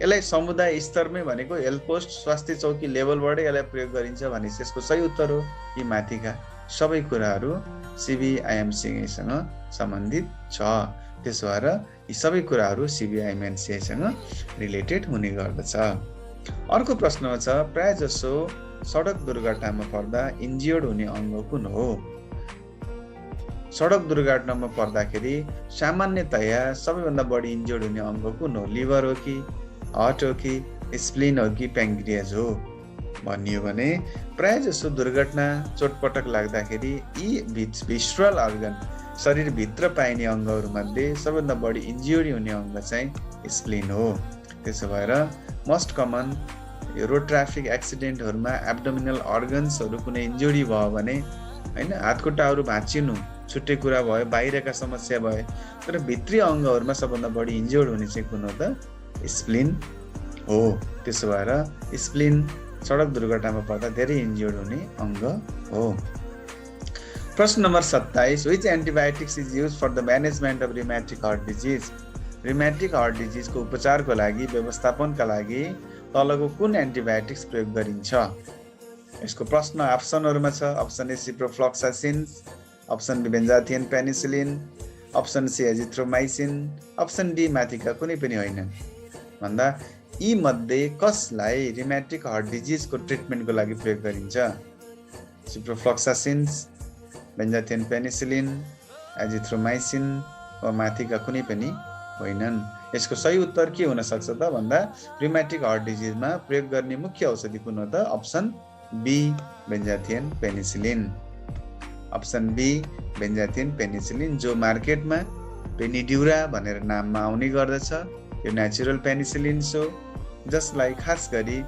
यसलाई समुदाय स्तरमै भनेको हेल्थ पोस्ट स्वास्थ्य चौकी लेभलबाटै यसलाई प्रयोग गरिन्छ भनेपछि यसको सही उत्तर हो। यी माथिका सबै कुराहरू CBIMCA सँग सम्बन्धित छ। त्यसो भएर यी सबै कुराहरू CBIMCA सँग रिलेटेड हुने गर्दछ। अर्को प्रश्नमा छ, प्राय जसो सडक दुर्घटनामा पर्दा इन्जियर्ड हुने अङ्ग कुन हो? सडक दुर्घटनामा पर्दाखेरि सामान्यतया सबैभन्दा बढी इन्जियर्ड हुने अङ्ग कुन हो? लिभर हो कि हार्ट हो कि स्प्लिन हो कि प्याङ्क्रियाज हो भनियो भने प्राय जसो दुर्घटना चोटपटक लाग्दाखेरि यी भिस्ट्रल अर्गन शरीरभित्र पाइने अङ्गहरूमध्ये सबैभन्दा बढी इन्जुरी हुने अङ्ग चाहिँ स्प्लिन हो। त्यसो भएर मोस्ट कमन यो रोड ट्राफिक एक्सिडेन्टहरूमा एब्डोमिनल अर्गन्सहरू कुनै इन्जुरी भयो भने हैन, हातखुट्टाहरू भाँचिनु छुट्टै कुरा भयो, बाहिरका समस्या भयो, तर भित्री अङ्गहरूमा सबभन्दा बढी इन्जुर्ड हुने चाहिँ कुन हो त? स्प्लिन हो। त्यसो भएर स्प्लिन सडक दुर्घटनामा पर्दा धेरै इन्जुर्ड हुने अङ्ग हो। प्रश्न number 27, which antibiotics is used for the management of rheumatic heart disease? rheumatic heart disease को उपचारको लागि, व्यवस्थापनका लागि तलको कुन एन्टिबायोटिक्स प्रयोग गरिन्छ? यसको प्रश्न अप्सनहरुमा छ। Option A ciprofloxacin, option B benzathine penicillin, option C azithromycin, option D माथिका कुनै पनि होइन भन्दा यी मध्ये कसलाई रिमेटिक हार्ट डिजिजको ट्रिटमेन्टको लागि प्रयोग गरिन्छ? सिप्रोफ्लोक्सासिन, बेन्जाथियन पेनिसिलिन, एजिथ्रोमाइसिन वा माथिका कुनै पनि होइनन्। यसको सही उत्तर के हुन सक्छ त भन्दा रिमेटिक हार्ट डिजिजमा प्रयोग गर्ने मुख्य औषधि कुन हो त? Option B benzathine penicillin. Option B benzathine penicillin, जो मार्केटमा पेनिड्युरा भनेर नाममा आउने गर्दछ। यो नेचुरल पेनिसिलिन हो जसलाई खास गरी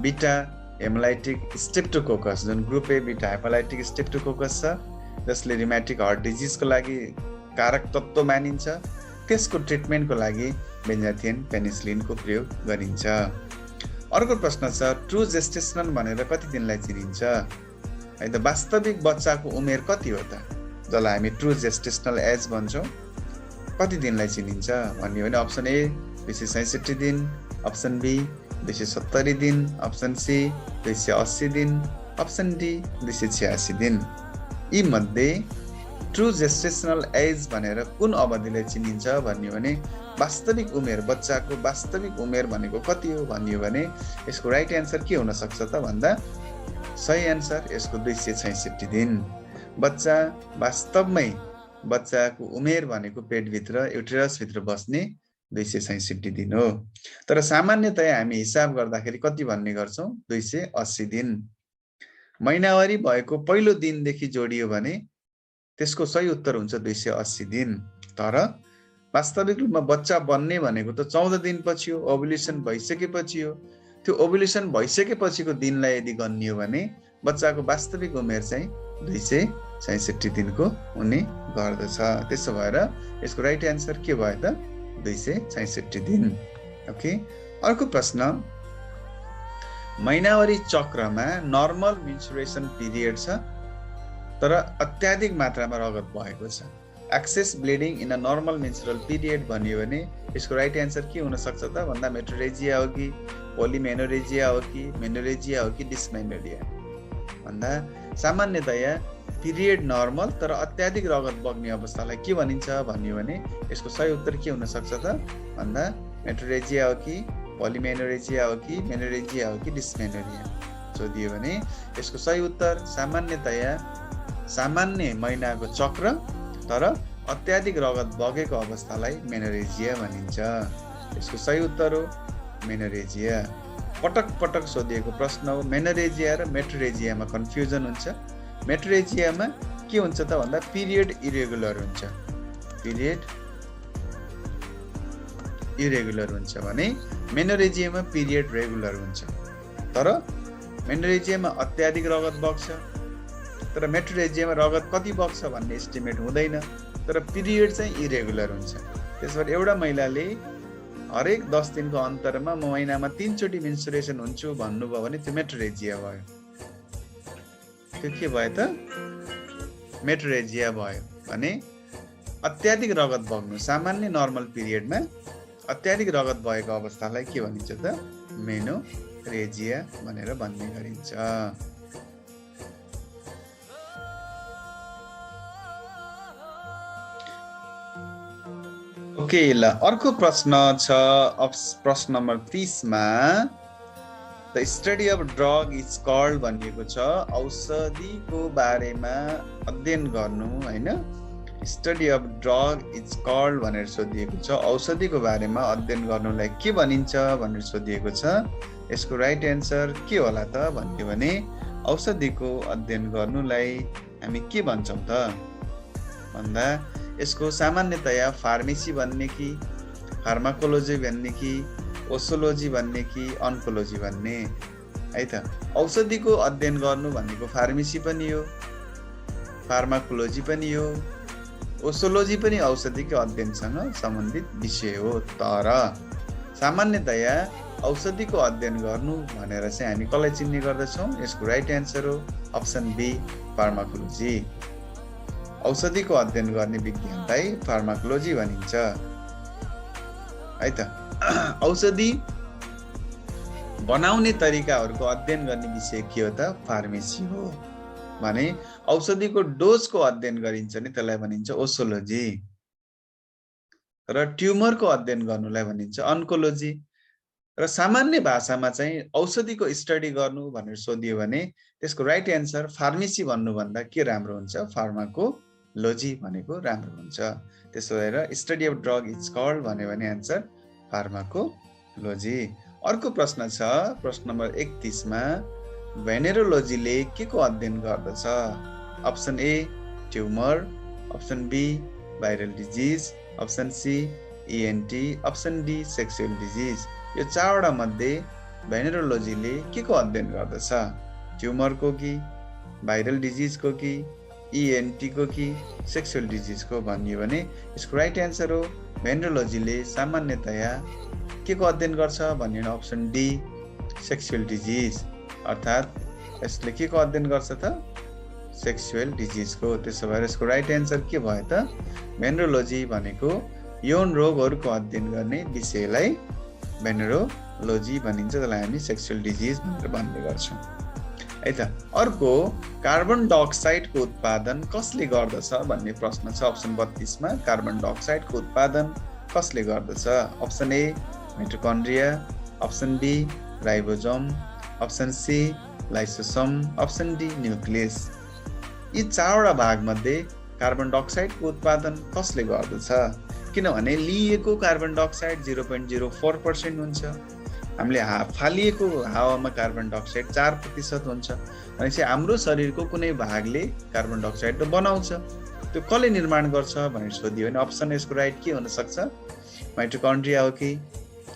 बिटा हेमोलाइटिक स्ट्रेप्टोकोकस, जुन ग्रुप ए बिटा हेमोलाइटिक स्ट्रेप्टोकोकस छ जसले रिमेटिक हार्ट डिजिजको लागि कारक तत्त्व मानिन्छ, त्यसको ट्रिटमेन्टको लागि बेन्जाथियन पेनिसिलिनको प्रयोग गरिन्छ। अर्को प्रश्न छ ट्रु जेस्टेसनल भनेर कति दिनलाई चिनिन्छ? है त वास्तविक बच्चाको उमेर कति हो त, जसलाई हामी ट्रु जेस्टेसनल एज भन्छौँ, कति दिनलाई चिनिन्छ भन्यो भने अप्सन ए 267 दिन, अप्सन बी 270 दिन, अप्सन सी 280 दिन, अप्सन डी 286 दिन। यी मध्ये ट्रु जेस्टेसनल एज भनेर कुन अवधिलाई चिनिन्छ भन्यो भने वास्तविक उमेर, बच्चाको वास्तविक उमेर भनेको कति हो भन्यो भने यसको राइट एन्सर के हुन सक्छ त भन्दा सही एन्सर यसको 266 दिन। बच्चा वास्तवमै बच्चाको उमेर भनेको पेटभित्र युटेरसभित्र बस्ने 266 दिन हो। तर सामान्यतया हामी हिसाब गर्दाखेरि कति भन्ने गर्छौँ? 280 दिन। महिनावारी भएको पहिलो दिनदेखि जोडियो भने त्यसको सही उत्तर हुन्छ 280 दिन। तर वास्तविक रूपमा बच्चा बन्ने भनेको त 14 दिनपछि हो, ओभुलेसन भइसकेपछि हो। त्यो ओभुलेसन भइसकेपछिको दिनलाई यदि गनियो भने बच्चाको वास्तविक उमेर चाहिँ 266 दिनको हुने गर्दछ। त्यसो भएर यसको राइट एन्सर के भयो त? 266 दिन। ओके, अर्को प्रश्न, महिनावारी चक्रमा नर्मल मेन्स्ट्रुएसन पिरियड छ तर अत्याधिक मात्रामा रगत बहेको छ। Excess bleeding in a normal menstrual period भनियो भने यसको राइट एन्सर के हुन सक्छ त भन्दा मेट्रोरेजिया हो कि पोलिमेनोरेजिया हो कि मेनोरेजिया हो कि डिस्मेनोरिया भन्दा सामान्यतया पिरियड नर्मल तर अत्याधिक रगत बग्ने अवस्थालाई के भनिन्छ भन्यो भने यसको सही उत्तर के हुन सक्छ त भन्दा मेट्रोरेजिया हो कि पोलिमेनोरेजिया हो कि मेनोरेजिया हो कि डिस्मेनोरिया सोधियो भने यसको सही उत्तर सामान्यतया सामान्य महिनाको चक्र तर अत्याधिक रगत बगेको अवस्थालाई मेनोरेजिया भनिन्छ। यसको सही उत्तर हो मेनोरेजिया। पटक पटक सोधिएको प्रश्न हो। मेनोरेजिया र मेट्रोरेजियामा कन्फ्युजन हुन्छ। मेट्रोरेजियामा के हुन्छ त भन्दा पिरियड इरेगुलर हुन्छ, पिरियड इरेगुलर हुन्छ भने मेनोरेजियामा पिरियड रेगुलर हुन्छ। तर मेनोरेजियामा अत्याधिक रगत बग्छ तर मेट्रोरेजियामा रगत कति बग्छ भन्ने एस्टिमेट हुँदैन, तर पिरियड चाहिँ इरेगुलर हुन्छ। त्यसबाट एउटा महिलाले हरेक 10 दिनको अन्तरमा म महिनामा 3 चोटि मेन्स्ट्रुएसन हुन्छु भन्नुभयो भने त्यो मेट्रोरेजिया भयो। त्यो के भयो त? मेट्रोरेजिया भयो भने अत्याधिक रगत बग्नु, सामान्य नर्मल पिरियडमा अत्याधिक रगत भएको अवस्थालाई के भनिन्छ त? मेनोरेजिया भनेर भन्ने गरिन्छ। ओके ल, अर्को प्रश्न छ प्रश्न नम्बर 30 मा the study of drug is called भनिएको छ औषधिको बारेमा अध्ययन गर्नु हैन। Study of drug is called भनेर सोधिएको छ औषधिको बारेमा अध्ययन गर्नुलाई के भनिन्छ भनेर सोधिएको छ। यसको राइट एन्सर के होला त भन्यो भने औषधिको अध्ययन गर्नुलाई हामी के भन्छौँ त भन्दा यसको सामान्यतया फार्मेसी भन्ने कि फार्माकोलोजी भन्ने कि ओसोलोजी भन्ने कि अन्कोलोजी भन्ने है त। औषधिको अध्ययन गर्नु भनेको फार्मेसी पनि हो, फार्माकोलोजी पनि हो, ओसोलोजी पनि औषधिको अध्ययनसँग सम्बन्धित विषय हो। तर सामान्यतया औषधिको अध्ययन गर्नु भनेर चाहिँ हामी कसलाई चिन्ने गर्दछौँ? यसको राइट एन्सर हो अप्सन बी फार्माकोलोजी। औषधिको अध्ययन गर्ने विज्ञानलाई फार्माकोलोजी भनिन्छ है त। औषधि बनाउने तरिकाहरूको अध्ययन गर्ने विषय के हो त? फार्मेसी हो। भने औषधिको डोजको अध्ययन गरिन्छ नि त्यसलाई भनिन्छ ओसोलोजी। र ट्युमरको अध्ययन गर्नुलाई भनिन्छ अन्कोलोजी। र सामान्य भाषामा चाहिँ औषधिको स्टडी गर्नु भनेर सोधियो भने त्यसको राइट एन्सर फार्मेसी भन्नुभन्दा के राम्रो हुन्छ, फार्माकोलोजी भनेको राम्रो हुन्छ। त्यसो भएर study of drug is called भन्यो भने एन्सर फार्माकोलोजी। अर्को प्रश्न छ प्रश्न नम्बर 31 मा भेनेरोलोजीले के को अध्ययन गर्दछ? Option A tumour, option B viral disease, option C ENT, option D sexual disease. यो चारवटा मध्ये भेनेरोलोजीले के को अध्ययन गर्दछ? ट्युमरको कि, भाइरल डिजिजको कि, इएनटी को कि सेक्सुअल डिजिजको भनियो भने यसको राइट एन्सर हो भेनेरोलोजीले सामान्यतया के को अध्ययन गर्छ भन्ने अप्सन डी सेक्सुअल डिजिज। अर्थात् यसले के को अध्ययन गर्छ त? सेक्सुअल डिजिजको। त्यसो भएर यसको राइट एन्सर के भयो त? भेनेरोलोजी भनेको यौन रोगहरूको अध्ययन गर्ने विषयलाई भेनेरोलोजी भनिन्छ, त्यसलाई हामी सेक्सुअल डिजिज भनेर भन्ने गर्छौँ है त। अर्को कार्बन डाइअक्साइडको उत्पादन कसले गर्दछ भन्ने प्रश्न छ अप्सन 32 मा। कार्बन डाइअक्साइडको उत्पादन कसले गर्दछ? Option A mitochondria, option B ribosome, option C lysosome, option D nucleus. यी चारवटा भागमध्ये कार्बन डाइअक्साइडको उत्पादन कसले गर्दछ? किनभने लिएको कार्बन डाइअक्साइड 0.04% हुन्छ। हामीले फालिएको हावामा कार्बन डाइअक्साइड 4% हुन्छ। भनेपछि हाम्रो शरीरको कुनै भागले कार्बन डाइअक्साइड त बनाउँछ, त्यो कसले निर्माण गर्छ भनेर सोधियो भने अप्सन यसको राइट के हुन सक्छ? माइटोकन्ड्रिया हो कि,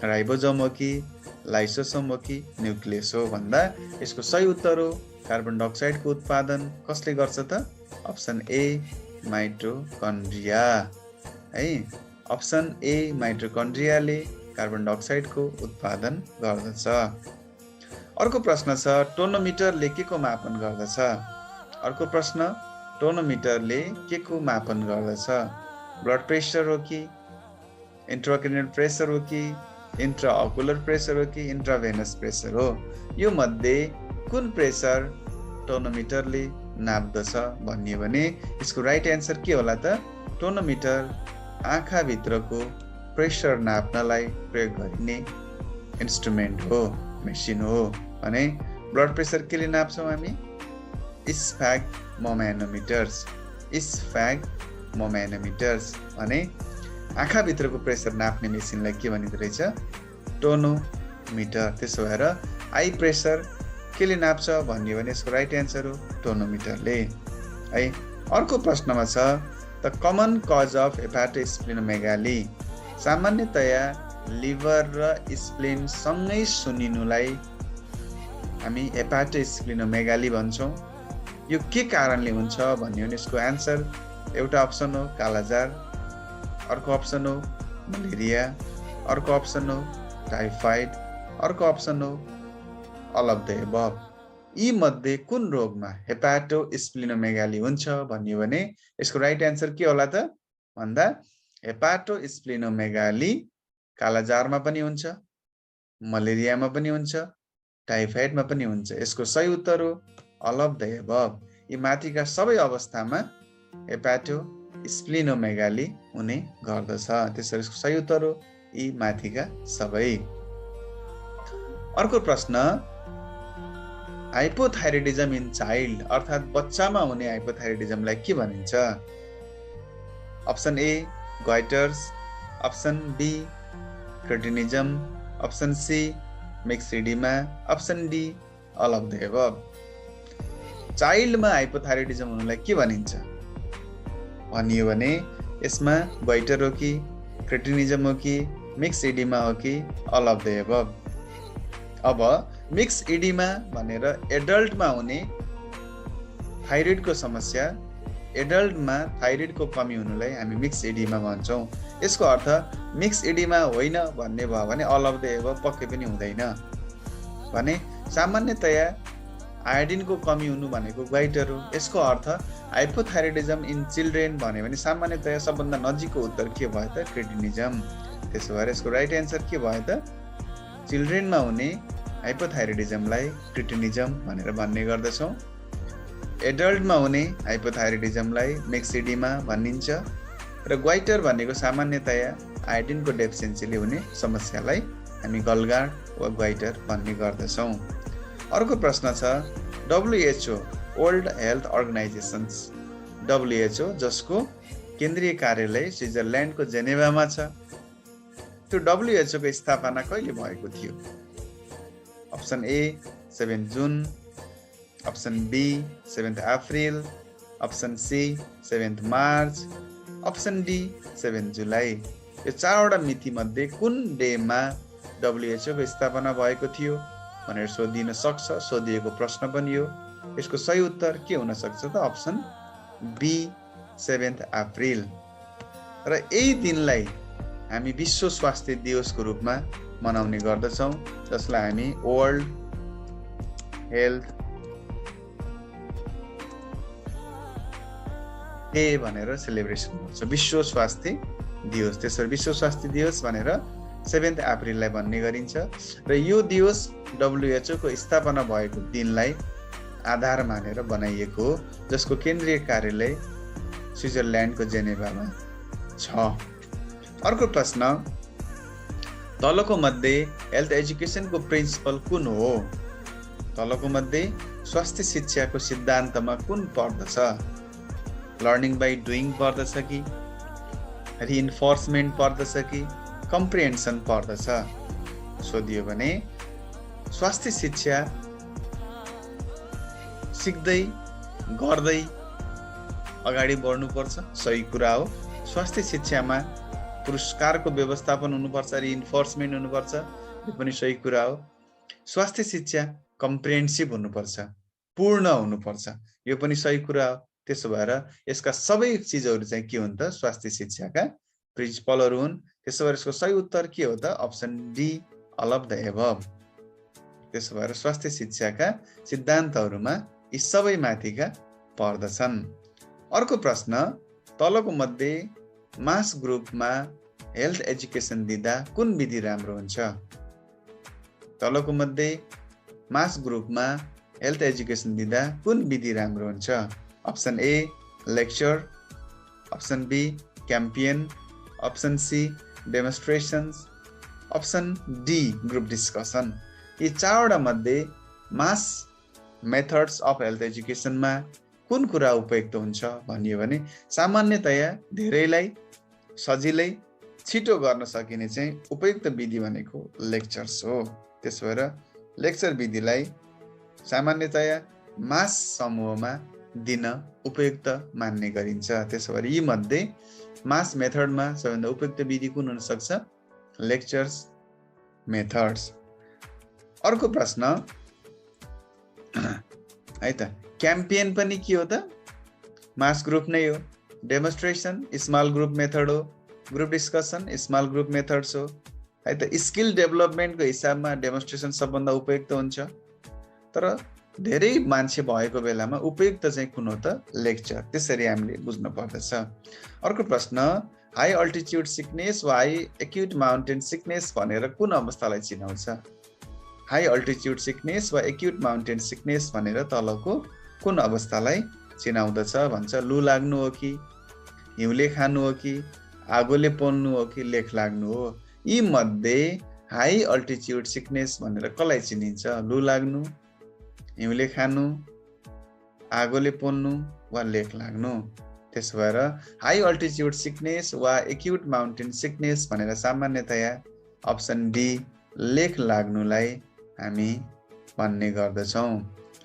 राइबोसोम हो कि, लाइसोसोम हो कि न्युक्लियस हो भन्दा यसको सही उत्तर हो कार्बन डाइअक्साइडको उत्पादन कसले गर्छ त? अप्सन ए माइटोकन्ड्रिया है। अप्सन ए माइटोकन्ड्रियाले कार्बन डाइअक्साइडको उत्पादन गर्दछ। अर्को प्रश्न छ टोनोमिटरले के को मापन गर्दछ? अर्को प्रश्न टोनोमिटरले के को मापन गर्दछ? ब्लड प्रेसर हो कि, इन्ट्राक्रेनियल प्रेसर हो कि, इन्ट्राअकुलर प्रेसर हो कि इन्ट्राभेनस प्रेसर हो? यो मध्ये कुन प्रेसर टोनोमिटरले नाप्दछ भनियो भने यसको राइट एन्सर के होला त? टोनोमिटर आँखाभित्रको प्रेसर नाप्नलाई प्रयोग गरिने इन्स्ट्रुमेन्ट हो, मेसिन हो। भने ब्लड प्रेसर केले नाप्छौँ हामी? स्फेग्मोम्यानोमिटर्स। स्फेग्मोम्यानोमिटर्स भने आँखाभित्रको प्रेसर नाप्ने मेसिनलाई के भनिँदो रहेछ? टोनोमिटर। त्यसो भएर आई प्रेसर केले नाप्छ भन्यो भने यसको राइट एन्सर हो टोनोमिटरले है। अर्को प्रश्नमा छ द कमन कज अफ हेपाटोस्प्लिनोमेगाली। सामान्यतया लिभर र स्प्लिन सँगै सुनिनुलाई हामी हेपाटोस्प्लिनोमेगाली भन्छौँ। यो के कारणले हुन्छ भन्यो भने यसको एन्सर एउटा अप्सन हो कालाजार, अर्को अप्सन हो मलेरिया, अर्को अप्सन हो टाइफाइड, अर्को अप्सन हो अल अफ द एबभ। यी मध्ये कुन रोगमा हेपाटोस्प्लिनोमेगाली हुन्छ भन्यो भने यसको राइट एन्सर के होला त भन्दा हेपाटोस्प्लिनोमेगाली कालाजारमा पनि हुन्छ, मलेरियामा पनि हुन्छ, टाइफाइडमा पनि हुन्छ। यसको सही उत्तर हो अल अफ द एबभ। यी माथिका सबै अवस्थामा हेपाटोस्प्लिनोमेगाली हुने गर्दछ। त्यसरी यसको सही उत्तर हो यी माथिका सबै। अर्को प्रश्न हाइपोथाइरोइडिज्म इन चाइल्ड अर्थात् बच्चामा हुने हाइपोथाइरोइडिज्मलाई के भनिन्छ? Option A goitres, option B cretinism, option C myxoedema, option D all of the above. चाइल्डमा हाइपोथाइरोइडिज्म हुनुलाई के भनिन्छ भनियो भने यसमा गोइटर हो कि, क्रेटिनिज्म हो कि, मिक्स्ड इडिमा हो कि अल अफ द एबभ। अब मिक्स इडिमा भनेर एडल्टमा हुने थाइरोइडको समस्या, एडल्टमा थाइरोइडको कमी हुनुलाई हामी मिक्स इडिमा भन्छौँ। यसको अर्थ मिक्स इडिमा होइन भन्ने भयो भने अल अफ द एबभ पक्कै पनि हुँदैन। भने सामान्यतया आयोडिनको कमी हुनु भनेको गोइटर हो। यसको अर्थ हाइपोथाइरोइडिज्म इन चिल्ड्रेन भन्यो भने सामान्यतया सबभन्दा नजिकको उत्तर के भयो त? क्रेटिनिज्म। त्यसो भएर यसको राइट एन्सर के भयो त? चिल्ड्रेनमा हुने हाइपोथाइरोइडिज्मलाई क्रेटिनिज्म भनेर भन्ने गर्दछौँ। एडल्टमा हुने हाइपोथाइरोइडिज्मलाई मिक्स्ड इडिमा भनिन्छ र ग्वाइटर भनेको सामान्यतया आयोडिनको डेफिसियन्सीले हुने समस्यालाई हामी गलगाँड वा ग्वाइटर भन्ने गर्दछौँ। अर्को प्रश्न छ WHO world health organisations, WHO जसको केन्द्रीय कार्यालय स्विजरल्यान्डको जेनेभामा छ, त्यो WHO को स्थापना कहिले भएको थियो? Option A 7 June, option B 7 April, option C 7 March, option D 7 July. यो चारवटा मिति मध्ये कुन डेमा WHO को स्थापना भएको थियो भनेर सोधिन सक्छ, सोधिएको प्रश्न पनि हो। यसको सही उत्तर के हुन सक्छ त? Option B 7 April. र यही दिनलाई हामी विश्व स्वास्थ्य दिवसको रूपमा मनाउने गर्दछौँ, जसलाई हामी वर्ल्ड हेल्थ डे भनेर सेलिब्रेसन गर्छौँ, विश्व स्वास्थ्य दिवस। त्यसरी विश्व स्वास्थ्य दिवस भनेर 7 अप्रिललाई भन्ने गरिन्छ। र यो दिवस WHO को स्थापना भएको दिनलाई आधार मानेर बनाइएको हो, जसको केन्द्रीय कार्यालय स्विजरल्यान्डको जेनेभामा छ। अर्को प्रश्न, तलको मध्ये हेल्थ एजुकेसनको प्रिन्सिपल कुन हो? तलको मध्ये स्वास्थ्य शिक्षाको सिद्धान्तमा कुन पर्दछ? लर्निङ बाई डुइङ पर्दछ कि रिइन्फोर्समेन्ट पर्दछ कि कम्प्रिहेन्सन पर्दछ? सोधियो भने स्वास्थ्य शिक्षा सिक्दै गर्दै अगाडि बढ्नुपर्छ, सही कुरा हो। स्वास्थ्य शिक्षामा पुरस्कारको व्यवस्थापन हुनुपर्छ, रिइन्फोर्समेन्ट हुनुपर्छ, यो पनि सही कुरा हो। स्वास्थ्य शिक्षा कम्प्रिहेन्सिभ हुनुपर्छ, पूर्ण हुनुपर्छ, यो पनि सही कुरा हो। त्यसो भएर यसका सबै चिजहरू चाहिँ के हुन् त? स्वास्थ्य शिक्षाका प्रिन्सिपलहरू हुन्। त्यसो भएर यसको सही उत्तर के हो त? Option D all of the above. त्यसो भएर स्वास्थ्य शिक्षाका सिद्धान्तहरूमा यी सबै माथिका पर्दछन्। अर्को प्रश्न, तलको मध्ये मास ग्रुपमा हेल्थ एजुकेसन दिँदा कुन विधि राम्रो हुन्छ? तलको मध्ये मास ग्रुपमा हेल्थ एजुकेसन दिँदा कुन विधि राम्रो हुन्छ? Option A lecture, option B campaign, option C demonstrations, option D group discussion. यी चारवटा मध्ये मास मेथड्स अफ हेल्थ एजुकेसनमा कुन कुरा उपयुक्त हुन्छ भनियो भने सामान्यतया धेरैलाई सजिलै छिटो गर्न सकिने चाहिँ उपयुक्त विधि भनेको लेक्चर्स हो। त्यसो भएर लेक्चर विधिलाई सामान्यतया मास समूहमा दिन उपयुक्त मान्ने गरिन्छ। त्यसो भएर यी मध्ये मास मेथडमा सबैभन्दा उपयुक्त विधि कुन हुन सक्छ? Lectures methods. अर्को प्रश्न है त, क्याम्पेन पनि के हो त? मास ग्रुप नै हो। डेमोन्स्ट्रेसन स्मल ग्रुप मेथड हो। Group discussion small group methods हो है त। स्किल डेभलपमेन्टको हिसाबमा डेमोन्स्ट्रेसन सबभन्दा उपयुक्त हुन्छ, तर धेरै मान्छे भएको बेलामा उपयुक्त चाहिँ कुन हो त? लेक्चर। त्यसरी हामीले बुझ्नु पर्दछ। अर्को प्रश्न, हाई अल्टिट्युड सिकनेस वा हाई एक्युट माउन्टेन सिकनेस भनेर कुन अवस्थालाई चिनाउँछ? हाई अल्टिट्युड सिकनेस वा एक्युट माउन्टेन सिकनेस भनेर तलको कुन अवस्थालाई चिनाउँदछ भन्छ? लु लाग्नु हो कि, हिउँले खानु हो कि, आगोले पोल्नु हो कि लेख लाग्नु हो? यी मध्ये हाई अल्टिट्युड सिकनेस भनेर कसलाई चिनिन्छ? लु लाग्नु, हिउँले खानु, आगोले पोल्नु वा लेख लाग्नु? त्यसो भएर हाई अल्टिट्युड सिकनेस वा एक्युट माउन्टेन सिकनेस भनेर सामान्यतया अप्सन डी लेख लाग्नुलाई हामी भन्ने गर्दछौँ।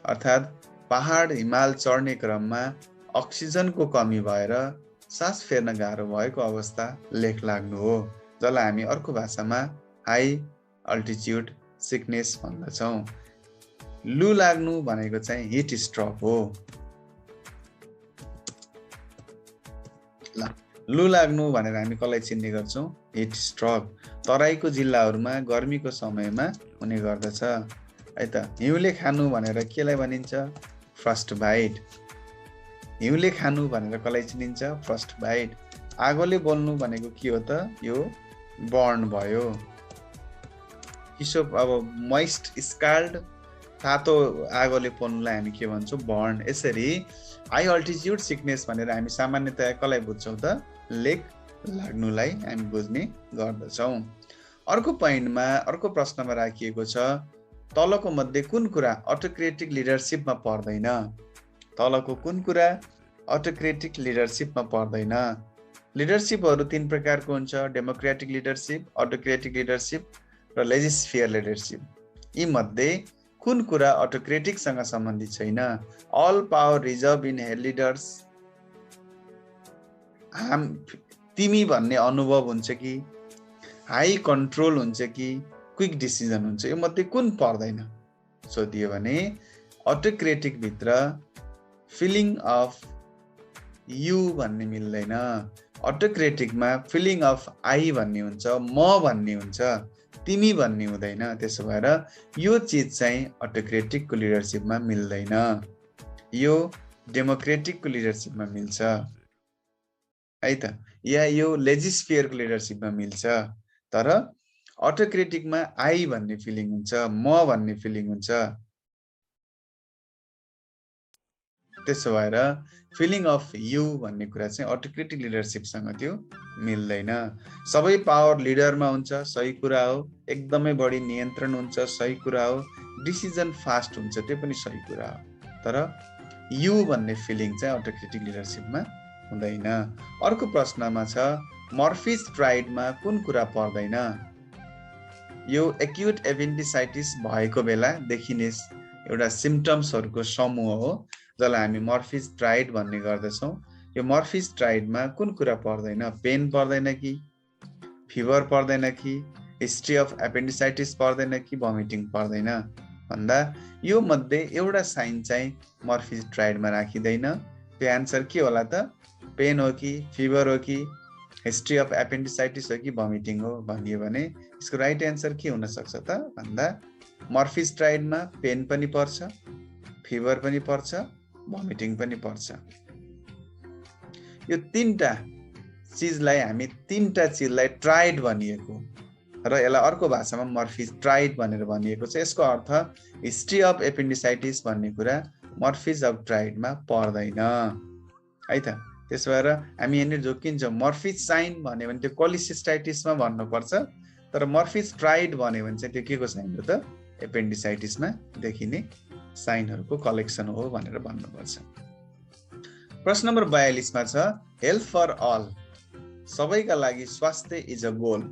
अर्थात् पहाड हिमाल चढ्ने क्रममा अक्सिजनको कमी भएर सास फेर्न गाह्रो भएको अवस्था लेख लाग्नु हो, जसलाई हामी अर्को भाषामा हाई अल्टिट्युड सिकनेस भन्दछौँ। लु लाग्नु भनेको चाहिँ हिट स्ट्रोक हो। लु लाग्नु भनेर हामी कसलाई चिन्ने गर्छौँ? Hit stroke. तराईको जिल्लाहरूमा गर्मीको समयमा हुने गर्दछ है त। हिउँले खानु भनेर केलाई भनिन्छ? Frostbite. हिउँले खानु भनेर कसलाई चिनिन्छ? Frostbite. आगोले बोल्नु भनेको के हो त? यो बर्न भयो। चिसो अब मोइस्ट स्काल्ड तातो आगोले पोल्नुलाई हामी के भन्छौँ? बर्न। यसरी हाई अल्टिट्युड सिकनेस भनेर हामी सामान्यतया कसलाई बुझ्छौँ त? लेक लाग्नुलाई हामी बुझ्ने गर्दछौँ। अर्को पोइन्टमा, अर्को प्रश्नमा राखिएको छ, तलको मध्ये कुन कुरा अटोक्रेटिक लिडरसिपमा पर्दैन? तलको कुन कुरा अटोक्रेटिक लिडरसिपमा पर्दैन? लिडरसिपहरू 3 प्रकारको हुन्छ: डेमोक्रेटिक लिडरसिप, अटोक्रेटिक लिडरसिप र लेजिस्फियर लिडरसिप। यी मध्ये कुन कुरा अटोक्रेटिकसँग सम्बन्धित छैन? All power reserve in head leaders, तिमी भन्ने अनुभव हुन्छ कि, हाई कन्ट्रोल हुन्छ कि, क्विक डिसिजन हुन्छ? यो मध्ये कुन पर्दैन सोधियो भने अटोक्रेटिक भित्र फिलिङ अफ यु भन्ने मिल्दैन। अटोक्रेटिकमा फिलिङ अफ आई भन्ने हुन्छ, म भन्ने हुन्छ, तिमी भन्ने हुँदैन। त्यसो भएर यो चिज चाहिँ अटोक्रेटिकको लिडरसिपमा मिल्दैन, यो डेमोक्रेटिकको लिडरसिपमा मिल्छ है त, या यो लेजिस्फियरको लिडरसिपमा मिल्छ। तर अटोक्रेटिकमा आई भन्ने फिलिङ हुन्छ, म भन्ने फिलिङ हुन्छ। त्यसो भएर फिलिङ अफ यु भन्ने कुरा चाहिँ अटोक्रेटिक लिडरसिपसँग त्यो मिल्दैन। सबै पावर लिडरमा हुन्छ, सही कुरा हो। एकदमै बढी नियन्त्रण हुन्छ, सही कुरा हो। डिसिजन फास्ट हुन्छ, त्यो पनि सही कुरा हो। तर यु भन्ने फिलिङ चाहिँ अटोक्रेटिक लिडरसिपमा हुँदैन। अर्को प्रश्नमा छ, मर्फिज ट्राइडमा कुन कुरा पर्दैन? यो एक्युट एपेन्डिसाइटिस भएको बेला देखिने एउटा सिम्पटम्सहरूको समूह हो, जसलाई हामी मर्फिज ट्राइड भन्ने गर्दछौँ। यो मर्फिज ट्राइडमा कुन कुरा पर्दैन? पेन पर्दैन कि, फिभर पर्दैन कि, हिस्ट्री अफ एपेन्डिसाइटिस पर्दैन कि, भमिटिङ पर्दैन भन्दा यो मध्ये एउटा साइन चाहिँ मर्फिज ट्राइडमा राखिँदैन। त्यो एन्सर के होला त? पेन हो कि, फिभर हो कि, हिस्ट्री अफ एपेन्डिसाइटिस हो कि, भमिटिङ हो भनियो भने यसको राइट एन्सर के हुन सक्छ त भन्दा मर्फिज ट्राइडमा पेन पनि पर्छ, फिभर पनि पर्छ, भमिटिङ पनि पर्छ। यो तीनटा चिजलाई ट्राइड भनिएको र यसलाई अर्को भाषामा मर्फिज ट्राइड भनेर भनिएको छ। यसको अर्थ हिस्ट्री अफ एपेन्डिसाइटिस भन्ने कुरा मर्फिज अफ ट्राइडमा पर्दैन है त। त्यसो भएर हामी यहाँनिर जोकिन्छौँ। मर्फिज साइन भन्यो भने त्यो कोलिसिस्टाइटिसमा भन्नुपर्छ, तर मर्फिज ट्राइड भन्यो भने चाहिँ त्यो के को साइन हो त? एपेन्डिसाइटिसमा देखिने साइनहरूको कलेक्सन हो भनेर भन्नुपर्छ। प्रश्न नम्बर 42 मा छ, हेल्थ फर अल, सबैका लागि स्वास्थ्य इज अ गोल,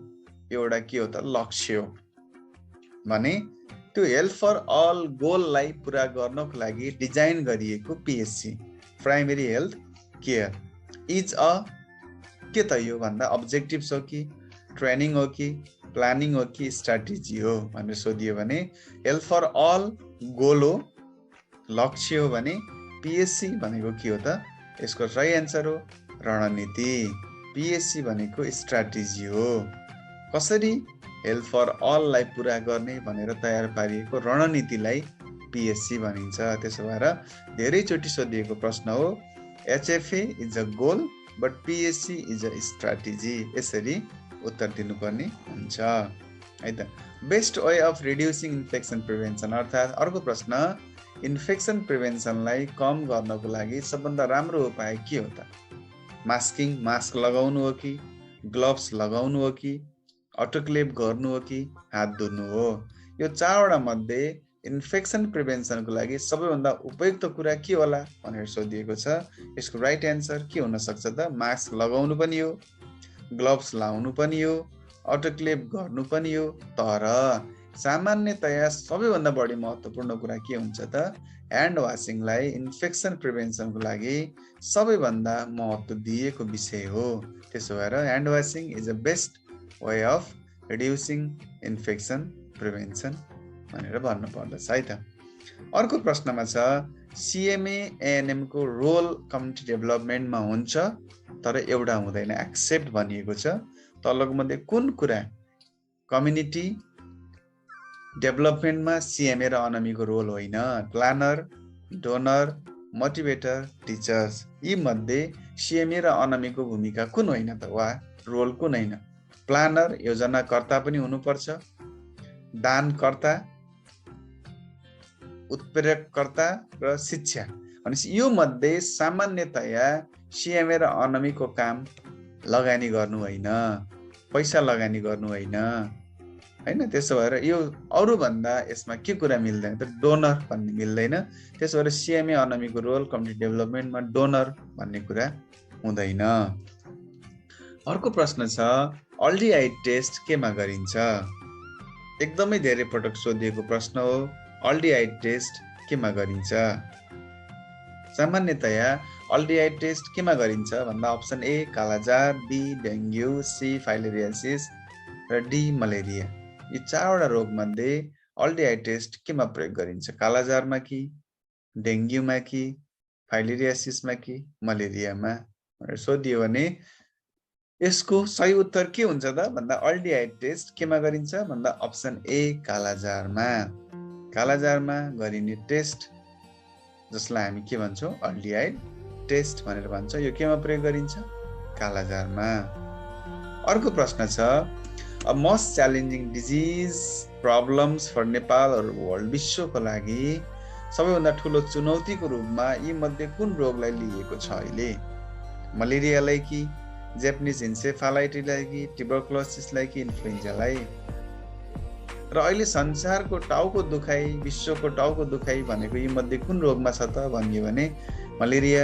एउटा के हो त? लक्ष्य हो भने त्यो हेल्थ फर अल गोललाई पुरा गर्नको लागि डिजाइन गरिएको PHC primary health care is a के त यो भन्दा अब्जेक्टिभ्स हो कि, ट्रेनिङ हो कि, प्लानिङ हो कि, स्ट्राटेजी हो भनेर सोधियो भने हेल्थ फर अल गोल हो, लक्ष्य हो भने पिएचसी भनेको के हो त? यसको सही एन्सर हो रणनीति। पिएचसी भनेको स्ट्राटेजी हो। कसरी हेल्थ फर अललाई पुरा गर्ने भनेर तयार पारिएको रणनीतिलाई पिएचसी भनिन्छ। त्यसो भएर धेरैचोटि सोधिएको प्रश्न हो, HFA is a goal but PHC is a strategy. यसरी उत्तर दिनुपर्ने हुन्छ है त। Best way of reducing infection prevention, अर्थात् अर्को प्रश्न, इन्फेक्सन प्रिभेन्सनलाई कम गर्नको लागि सबभन्दा राम्रो उपाय के हो त? मास्क लगाउनु हो कि, ग्लोभ्स लगाउनु हो कि, अटोक्लेभ गर्नु हो कि, हात धुनु हो? यो चारवटा मध्ये इन्फेक्सन प्रिभेन्सनको लागि सबैभन्दा उपयुक्त कुरा के होला भनेर सोधिएको छ। यसको राइट एन्सर के हुन सक्छ त? मास्क लगाउनु पनि हो, ग्लोभ्स लाउनु पनि हो, अटोक्लेभ गर्नु पनि हो। तर सामान्यतया सबैभन्दा बढी महत्त्वपूर्ण कुरा के हुन्छ त? ह्यान्ड वासिङलाई इन्फेक्सन प्रिभेन्सनको लागि सबैभन्दा महत्त्व दिएको विषय हो। त्यसो भएर hand washing is a best way of reducing infection prevention भनेर भन्नुपर्दछ है त। अर्को प्रश्नमा छ, सिएमए एएनएमको रोल कम्युनिटी डेभलपमेन्टमा हुन्छ तर एउटा हुँदैन, एक्सेप्ट भनिएको छ। तलको मध्ये कुन कुरा कम्युनिटी डेभलपमेन्टमा सिएमए र अनमीको रोल होइन? Planner, donor, motivator, teachers. यी मध्ये सिएमए र अनमीको भूमिका कुन होइन त, वा रोल कुन होइन? प्लानर योजनाकर्ता पनि हुनुपर्छ, दानकर्ता उत्प्रेरककर्ता र शिक्षा। भनेपछि यो मध्ये सामान्यतया सिएमए र अनमीको काम लगानी गर्नु होइन, पैसा लगानी गर्नु होइन, हैन। त्यसो भएर यो अरूभन्दा यसमा के कुरा मिल्दैन त, डोनर भन्ने मिल्दैन। त्यसो भएर सिएमए अनमीको रोल कम्युनिटी डेभलपमेन्टमा डोनर भन्ने कुरा हुँदैन। अर्को प्रश्न छ, अल्डिहाइड टेस्ट केमा गरिन्छ? एकदमै धेरै पटक सोधिएको प्रश्न हो। अल्डिहाइड टेस्ट केमा गरिन्छ? सामान्यतया अल्डिहाइड टेस्ट केमा गरिन्छ भन्दा option A kala-azar, B dengue, C filariasis र डी मलेरिया। यी 4वटा रोग मध्ये अल्डिहाइड टेस्ट केमा प्रयोग गरिन्छ? कालाजारमा कि, डेङ्गुमा कि, फाइलेरियासिसमा कि मलेरियामा भनेर सोधियो भने यसको सही उत्तर के हुन्छ त भन्दा अल्डिहाइड टेस्ट केमा गरिन्छ भन्दा अप्सन ए कालाजारमा। कालाजारमा गरिने टेस्ट जसलाई हामी के भन्छौँ अल्डिहाइड टेस्ट भनेर भन्छ, यो केमा प्रयोग गरिन्छ? कालाजारमा। अर्को प्रश्न छ, a most challenging disease problems for Nepal or world, विश्वको लागि सबैभन्दा ठुलो चुनौतीको रूपमा यी मध्ये कुन रोगलाई लिएको छ अहिले? मलेरियालाई कि, जापानिज इन्सेफालाइटिसलाई कि, ट्युबरक्लोसिसलाई कि इन्फ्लुएन्जालाई? र अहिले संसारको टाउको दुखाइ, विश्वको टाउको दुखाइ भनेको यी मध्ये कुन रोगमा छ त भनियो भने मलेरिया,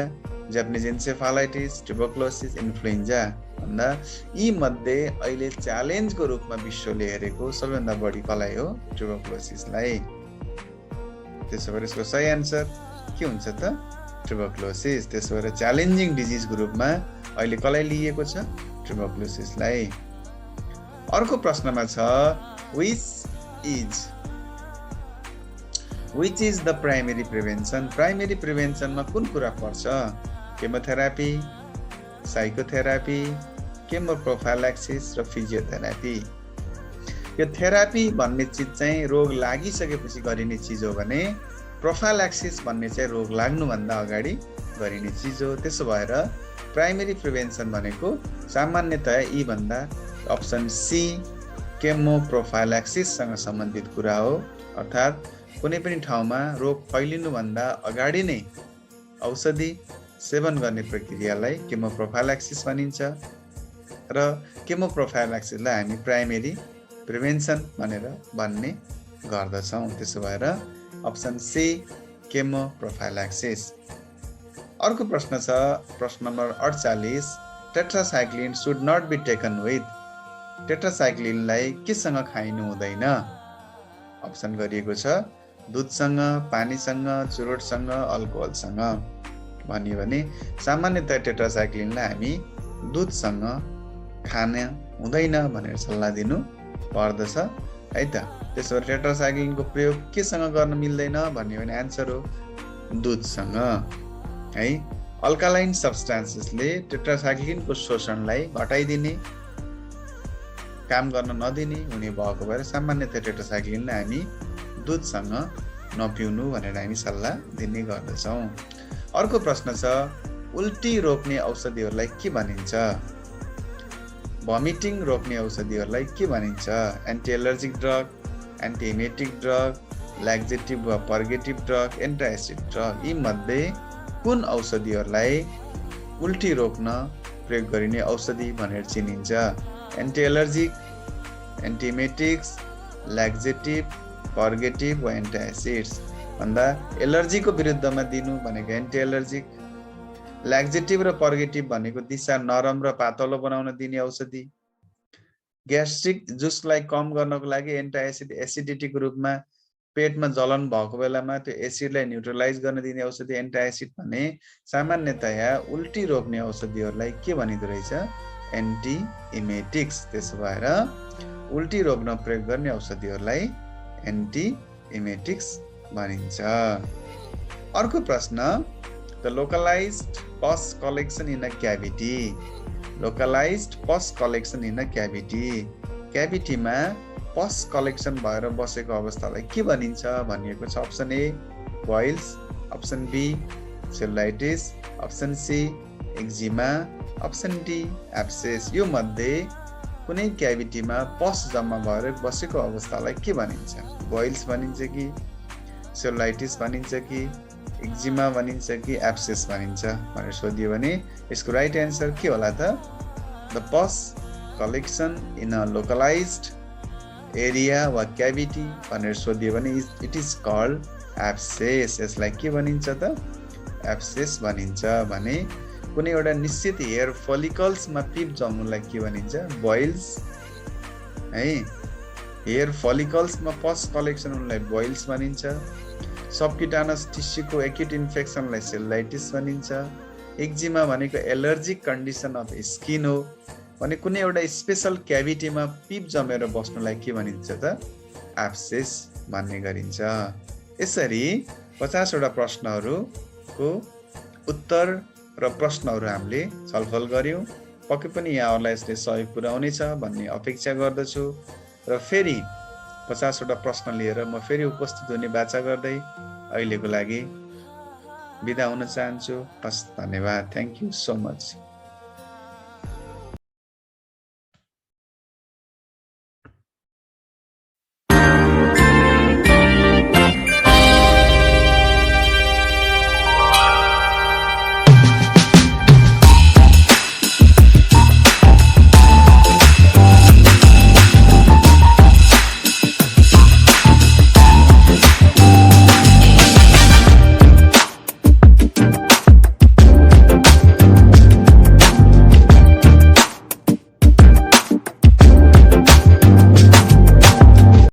जापानिज इन्सेफालाइटिस, ट्युबरक्लोसिस, इन्फ्लुएन्जा भन्दा यी मध्ये अहिले च्यालेन्जको रूपमा विश्वले हेरेको सबैभन्दा बढी कसलाई हो? ट्युबरक्लोसिसलाई। त्यसो भएर यसको सही एन्सर के हुन्छ त? ट्युबरक्लोसिस। त्यसो भएर च्यालेन्जिङ डिजिजको रूपमा अहिले कसलाई लिएको छ? ट्युबरक्लोसिसलाई। अर्को प्रश्नमा छ, which is the primary prevention? Primary प्रिभेन्सनमा कुन कुरा पर्छ? केमोथेरापी, साइकोथेरापी, केमोप्रोफाइलेक्सिस र फिजियोथेरापी। यो थेरापी भन्ने चिज चाहिँ रोग लागिसकेपछि गरिने चिज हो भने प्रोफाइलेक्सिस भन्ने चाहिँ रोग लाग्नुभन्दा अगाडि गरिने चिज हो। त्यसो भएर प्राइमेरी प्रिभेन्सन भनेको सामान्यतया यी भन्दा अप्सन सी केमोप्रोफाइलेक्सिससँग सम्बन्धित कुरा हो। अर्थात् कुनै पनि ठाउँमा रोग फैलिनुभन्दा अगाडि नै औषधि सेवन गर्ने प्रक्रियालाई केमोप्रोफाइलेक्सिस भनिन्छ र केमोप्रोफाइलेक्सिसलाई हामी प्राइमेरी प्रिभेन्सन भनेर भन्ने गर्दछौँ। त्यसो भएर अप्सन सी केमोप्रोफाइलेक्सिस। अर्को प्रश्न छ, प्रश्न number 48, tetracycline should not be taken with. टेट्रासाइक्लिनलाई केसँग खाइनु हुँदैन? अप्सन गरिएको छ दुधसँग, पानीसँग, चुरोटसँग, अल्कोहलसँग। भन्यो भने सामान्यतया टेट्रासाइक्लिनलाई हामी दुधसँग खान हुँदैन भनेर सल्लाह दिनु पर्दछ है त। त्यसो भएर टेट्रासाइक्लिनको प्रयोग केसँग गर्न मिल्दैन भन्यो भने एन्सर हो दुधसँग है। अल्कालाइन सब्स्टान्सेसले टेट्रासाइक्लिनको शोषणलाई घटाइदिने, काम गर्न नदिने हुने भएको भएर सामान्यतया टेट्रासाइक्लिनलाई हामी दुधसँग नपिउनु भनेर हामी सल्लाह दिने गर्दछौँ। अर्को प्रश्न छ, उल्टी रोक्ने औषधिहरूलाई के भनिन्छ? भमिटिङ रोक्ने औषधिहरूलाई के भनिन्छ? Anti allergic drug, anti emetic drug, laxative वा पर्गेटिभ ड्रग, एन्टाएसिड ड्रग। यी मध्ये कुन औषधिहरूलाई उल्टी रोक्न प्रयोग गरिने औषधि भनेर चिनिन्छ? एन्टी एलर्जिक, एन्टिमेटिक्स, लैक्जेटिभ, पर्गेटिभ वा एन्टाएसिड्स भन्दा एलर्जीको विरुद्धमा दिनु भनेको एन्टी एलर्जिक, लैक्जेटिभ र पर्गेटिभ भनेको दिशा नरम र पातलो बनाउन दिने औषधि, ग्यास्ट्रिक जुसलाई कम गर्नको लागि एन्टाएसिड एसिडिटीको रूपमा पेटमा जलन भएको बेलामा त्यो एसिडलाई न्युट्रलाइज गर्न दिने औषधि एन्टाएसिड भने सामान्यतया उल्टी रोक्ने औषधिहरूलाई के भनिदो रहेछ? Anti emetics. त्यसो भएर उल्टी रोक्न प्रयोग गर्ने औषधिहरूलाई एन्टी इमेटिक्स भनिन्छ। अर्को प्रश्न, the localised pus collection in a cavity. Localised pus collection in a cavity, क्याभिटीमा पस कलेक्सन भएर बसेको अवस्थालाई के भनिन्छ भनिएको छ? Option A boils, option B cellulitis, option C eczema, option D abscess. यो मध्ये कुनै क्याभिटीमा पस जम्मा भएर बसेको अवस्थालाई के भनिन्छ? बोइल्स भनिन्छ कि सेलुलाइटिस भनिन्छ कि एक्जिमा भनिन्छ कि एब्सेस भनिन्छ भनेर सोधियो भने यसको राइट एन्सर के होला त? The pus collection in a localised area वा क्याभिटी भनेर सोधियो भने इट इज कल्ड एब्सेस। यसलाई के भनिन्छ त? एब्सेस भनिन्छ। भने कुनै एउटा निश्चित हेयर फलिकल्समा पिप जम्नुलाई के भनिन्छ? बोइल्स है। हेयर फलिकल्समा पस कलेक्सन हुनुलाई बोइल्स भनिन्छ। सबक्युटानस टिस्युको एक्युट इन्फेक्सनलाई सेलुलाइटिस भनिन्छ। एक्जिमा भनेको एलर्जिक कन्डिसन अफ स्किन हो। भने कुनै एउटा स्पेशल क्याभिटीमा पिप जमेर बस्नुलाई के भनिन्छ त? एब्सेस भन्ने गरिन्छ। यसरी 50 वटा प्रश्नहरूको उत्तर र प्रश्नहरू हामीले छलफल गर्यौं। पक्कै पनि यहाँहरूलाई यसले सहयोग पुर्याउनेछ भन्ने अपेक्षा गर्दछु र फेरि 50 वटा प्रश्न लिएर म फेरि उपस्थित हुने बाचा गर्दै अहिलेको लागि बिदा हुन चाहन्छु। हस्, धन्यवाद। Thank you so much.